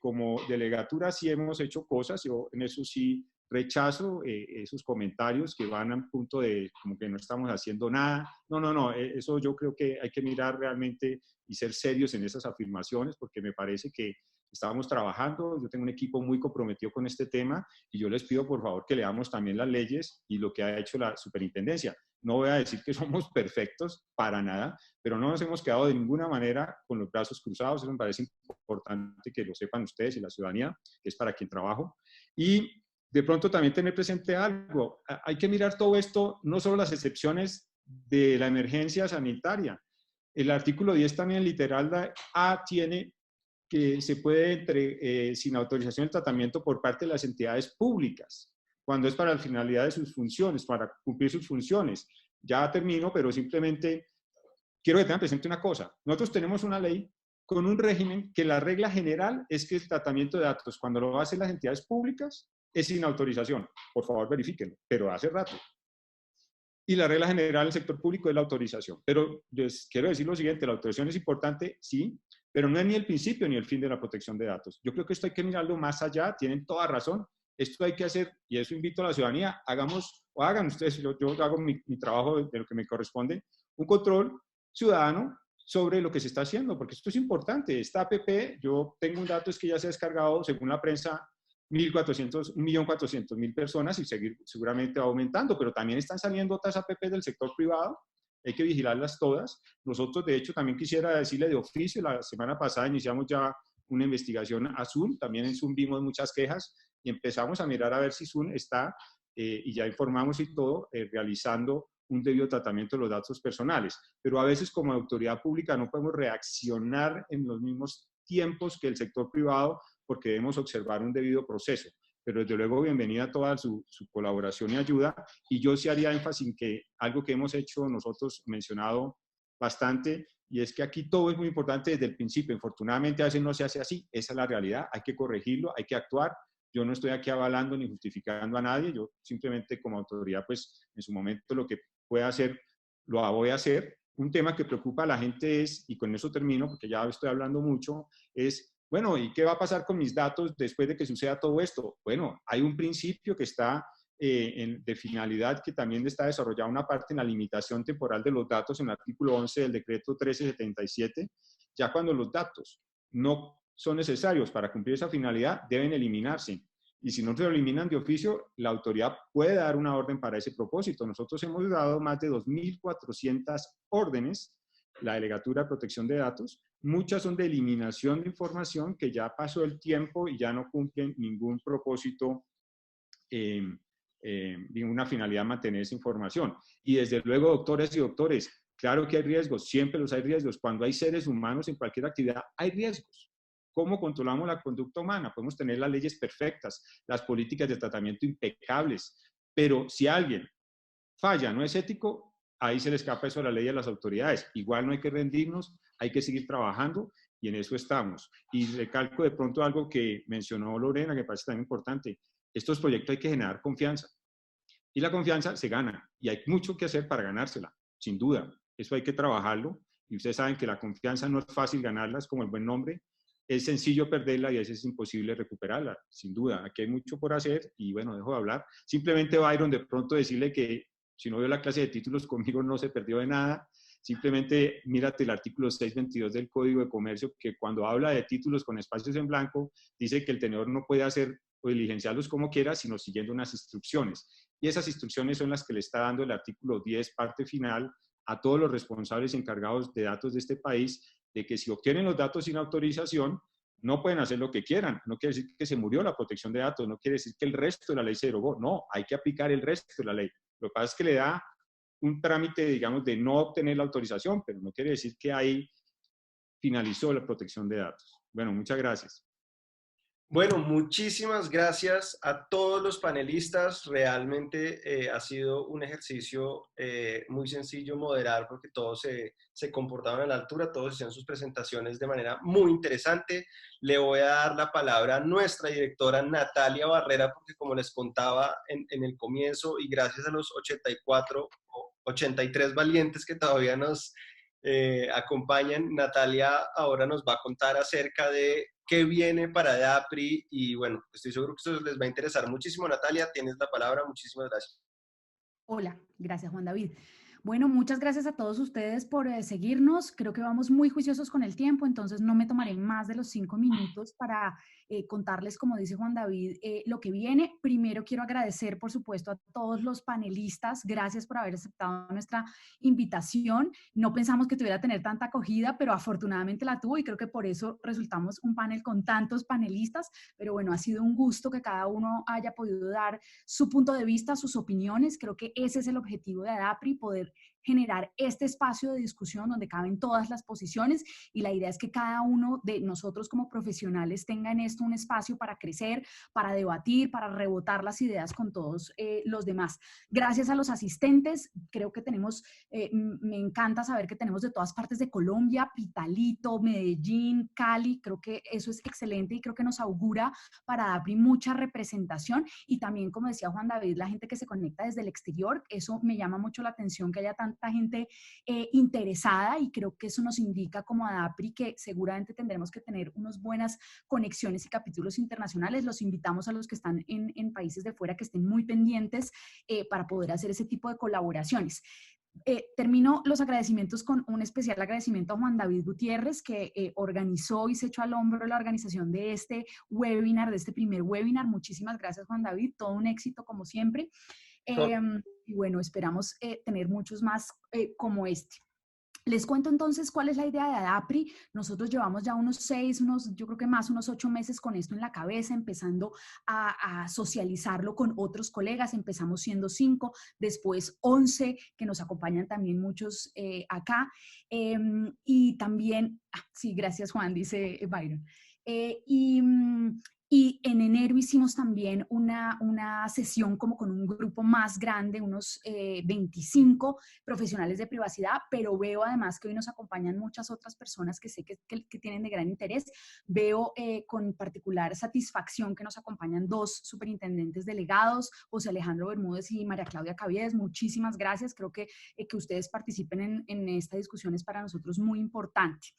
como delegatura sí hemos hecho cosas, yo en eso sí rechazo esos comentarios que van al punto de como que no estamos haciendo nada. No, eso yo creo que hay que mirar realmente y ser serios en esas afirmaciones, porque me parece que estábamos trabajando, yo tengo un equipo muy comprometido con este tema y yo les pido por favor que leamos también las leyes y lo que ha hecho la superintendencia. No voy a decir que somos perfectos, para nada, pero no nos hemos quedado de ninguna manera con los brazos cruzados. Eso me parece importante que lo sepan ustedes y la ciudadanía, que es para quien trabajo. Y de pronto también tener presente algo. Hay que mirar todo esto, no solo las excepciones de la emergencia sanitaria. El artículo 10 también literal A tiene que se puede sin autorización el tratamiento por parte de las entidades públicas, cuando es para la finalidad de sus funciones, para cumplir sus funciones. Ya termino, pero simplemente quiero que tengan presente una cosa. Nosotros tenemos una ley con un régimen que la regla general es que el tratamiento de datos, cuando lo hacen las entidades públicas, es sin autorización. Por favor, verifíquenlo, pero hace rato. Y la regla general del sector público es la autorización. Pero les quiero decir lo siguiente, la autorización es importante, sí, pero no es ni el principio ni el fin de la protección de datos. Yo creo que esto hay que mirarlo más allá, tienen toda razón. Esto hay que hacer, y eso invito a la ciudadanía, hagamos, o hagan ustedes, yo hago mi trabajo de lo que me corresponde, un control ciudadano sobre lo que se está haciendo, porque esto es importante. Esta app, yo tengo un dato, es que ya se ha descargado, según la prensa, 1.400.000 personas y seguramente va aumentando, pero también están saliendo otras app del sector privado, hay que vigilarlas todas. Nosotros, de hecho, también quisiera decirle de oficio, la semana pasada iniciamos ya una investigación a Zoom, también en Zoom vimos muchas quejas y empezamos a mirar a ver si Zoom está, y ya informamos y todo, realizando un debido tratamiento de los datos personales. Pero a veces como autoridad pública no podemos reaccionar en los mismos tiempos que el sector privado porque debemos observar un debido proceso. Pero desde luego bienvenida toda su colaboración y ayuda. Y yo sí haría énfasis en que algo que hemos hecho nosotros mencionado bastante, y es que aquí todo es muy importante desde el principio. Infortunadamente a veces no se hace así, esa es la realidad, hay que corregirlo, hay que actuar. Yo no estoy aquí avalando ni justificando a nadie, yo simplemente como autoridad, pues en su momento lo que pueda hacer, lo voy a hacer. Un tema que preocupa a la gente es, y con eso termino porque ya estoy hablando mucho, es, bueno, ¿y qué va a pasar con mis datos después de que suceda todo esto? Bueno, hay un principio que está de finalidad que también está desarrollada una parte en la limitación temporal de los datos en el artículo 11 del decreto 1377, ya cuando los datos no son necesarios para cumplir esa finalidad, deben eliminarse. Y si no se lo eliminan de oficio, la autoridad puede dar una orden para ese propósito. Nosotros hemos dado más de 2.400 órdenes, la Delegatura de Protección de Datos. Muchas son de eliminación de información que ya pasó el tiempo y ya no cumplen ningún propósito, ninguna finalidad mantener esa información. Y desde luego, doctores y doctores, claro que hay riesgos, siempre los hay riesgos. Cuando hay seres humanos en cualquier actividad, hay riesgos. ¿Cómo controlamos la conducta humana? Podemos tener las leyes perfectas, las políticas de tratamiento impecables, pero si alguien falla, no es ético, ahí se le escapa eso a la ley y a las autoridades. Igual no hay que rendirnos, hay que seguir trabajando y en eso estamos. Y recalco de pronto algo que mencionó Lorena, que me parece tan importante. Estos proyectos hay que generar confianza y la confianza se gana y hay mucho que hacer para ganársela, sin duda. Eso hay que trabajarlo y ustedes saben que la confianza no es fácil ganarla, es como el buen nombre. Es sencillo perderla y a veces es imposible recuperarla, sin duda. Aquí hay mucho por hacer y bueno, dejo de hablar. Simplemente, Byron, de pronto decirle que si no vio la clase de títulos conmigo no se perdió de nada. Simplemente mírate el artículo 622 del Código de Comercio, que cuando habla de títulos con espacios en blanco, dice que el tenedor no puede hacer o diligenciarlos como quiera, sino siguiendo unas instrucciones. Y esas instrucciones son las que le está dando el artículo 10, parte final, a todos los responsables encargados de datos de este país, de que si obtienen los datos sin autorización, no pueden hacer lo que quieran. No quiere decir que se murió la protección de datos, no quiere decir que el resto de la ley se derogó. No, hay que aplicar el resto de la ley. Lo que pasa es que le da un trámite, digamos, de no obtener la autorización, pero no quiere decir que ahí finalizó la protección de datos. Bueno, muchas gracias. Bueno, muchísimas gracias a todos los panelistas. Realmente ha sido un ejercicio muy sencillo moderar porque todos se comportaron a la altura, todos hicieron sus presentaciones de manera muy interesante. Le voy a dar la palabra a nuestra directora Natalia Barrera porque como les contaba en el comienzo y gracias a los 84 o 83 valientes que todavía nos acompañan, Natalia ahora nos va a contar acerca de qué viene para DAPRI y bueno, estoy seguro que esto les va a interesar muchísimo. Natalia, tienes la palabra. Muchísimas gracias. Hola, gracias Juan David. Bueno, muchas gracias a todos ustedes por seguirnos. Creo que vamos muy juiciosos con el tiempo, entonces no me tomaré más de los 5 minutos para contarles, como dice Juan David, lo que viene. Primero quiero agradecer, por supuesto, a todos los panelistas. Gracias por haber aceptado nuestra invitación. No pensamos que tuviera tener tanta acogida, pero afortunadamente la tuvo y creo que por eso resultamos un panel con tantos panelistas. Pero bueno, ha sido un gusto que cada uno haya podido dar su punto de vista, sus opiniones. Creo que ese es el objetivo de ADAPRI, poder generar este espacio de discusión donde caben todas las posiciones y la idea es que cada uno de nosotros como profesionales tenga en esto un espacio para crecer, para debatir, para rebotar las ideas con todos los demás. Gracias a los asistentes, creo que tenemos, me encanta saber que tenemos de todas partes de Colombia, Pitalito, Medellín, Cali, creo que eso es excelente y creo que nos augura para ADAPRI mucha representación y también, como decía Juan David, la gente que se conecta desde el exterior, eso me llama mucho la atención que haya tanta gente interesada y creo que eso nos indica como ADAPRI que seguramente tendremos que tener unas buenas conexiones y capítulos internacionales. Los invitamos a los que están en países de fuera que estén muy pendientes para poder hacer ese tipo de colaboraciones. Termino los agradecimientos con un especial agradecimiento a Juan David Gutiérrez, que organizó y se echó al hombro la organización de este webinar, de este primer webinar. Muchísimas gracias, Juan David. Todo un éxito, como siempre. Y bueno, esperamos tener muchos más como este. Les cuento entonces cuál es la idea de ADAPRI. Nosotros llevamos ya unos 6, yo creo que más, unos 8 meses con esto en la cabeza, empezando a socializarlo con otros colegas. Empezamos siendo 5, después 11, que nos acompañan también muchos acá. Y también, sí, gracias Juan, dice Byron. Y en enero hicimos también una sesión como con un grupo más grande, unos 25 profesionales de privacidad, pero veo además que hoy nos acompañan muchas otras personas que sé que tienen de gran interés. Veo con particular satisfacción que nos acompañan 2 superintendentes delegados, José Alejandro Bermúdez y María Claudia Caviedes. Muchísimas gracias. Creo que ustedes participen en esta discusión es para nosotros muy importante.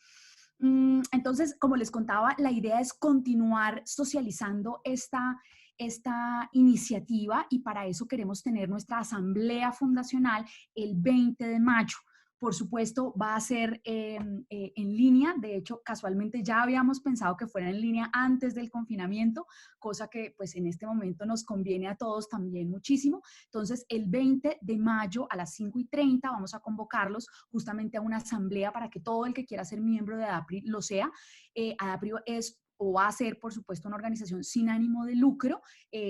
Entonces, como les contaba, la idea es continuar socializando esta iniciativa y para eso queremos tener nuestra asamblea fundacional el 20 de mayo. Por supuesto, va a ser en línea. De hecho, casualmente ya habíamos pensado que fuera en línea antes del confinamiento, cosa que pues en este momento nos conviene a todos también muchísimo. Entonces, el 20 de mayo a las 5:30 vamos a convocarlos justamente a una asamblea para que todo el que quiera ser miembro de ADAPRI lo sea. ADAPRI es o va a ser, por supuesto, una organización sin ánimo de lucro.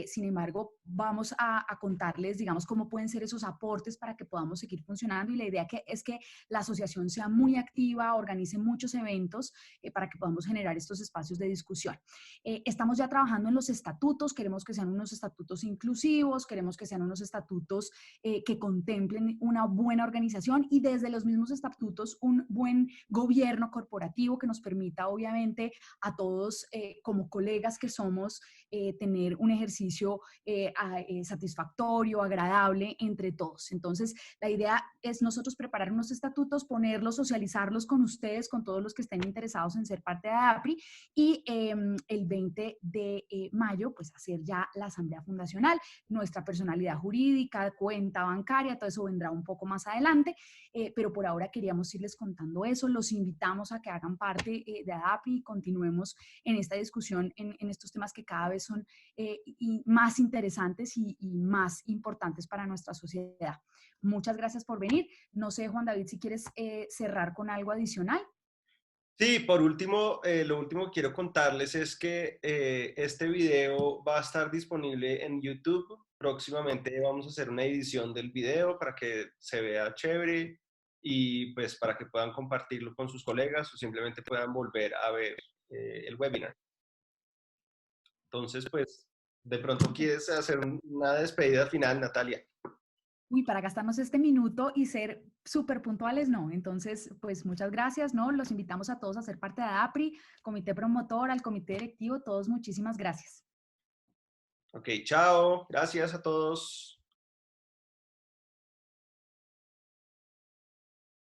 Sin embargo, vamos a contarles, digamos, cómo pueden ser esos aportes para que podamos seguir funcionando y la idea es que la asociación sea muy activa, organice muchos eventos para que podamos generar estos espacios de discusión. Estamos ya trabajando en los estatutos, queremos que sean unos estatutos inclusivos, queremos que sean unos estatutos que contemplen una buena organización y desde los mismos estatutos un buen gobierno corporativo que nos permita, obviamente, a todos como colegas que somos, tener un ejercicio satisfactorio, agradable entre todos. Entonces, la idea es nosotros preparar unos estatutos, ponerlos, socializarlos con ustedes, con todos los que estén interesados en ser parte de ADAPRI y el 20 de mayo, pues hacer ya la asamblea fundacional, nuestra personalidad jurídica, cuenta bancaria, todo eso vendrá un poco más adelante, pero por ahora queríamos irles contando eso. Los invitamos a que hagan parte de ADAPRI y continuemos en esta discusión, en estos temas que cada vez son más interesantes y más importantes para nuestra sociedad. Muchas gracias por venir. No sé, Juan David, si quieres cerrar con algo adicional. Sí, por último, lo último que quiero contarles es que este video va a estar disponible en YouTube. Próximamente vamos a hacer una edición del video para que se vea chévere y pues para que puedan compartirlo con sus colegas o simplemente puedan volver a ver el webinar. Entonces, pues, de pronto quieres hacer una despedida final, Natalia. Uy, para gastarnos este minuto y ser súper puntuales, no. Entonces, pues muchas gracias, ¿no? Los invitamos a todos a ser parte de ADAPRI, comité promotor, al comité directivo, todos muchísimas gracias. Ok, chao. Gracias a todos.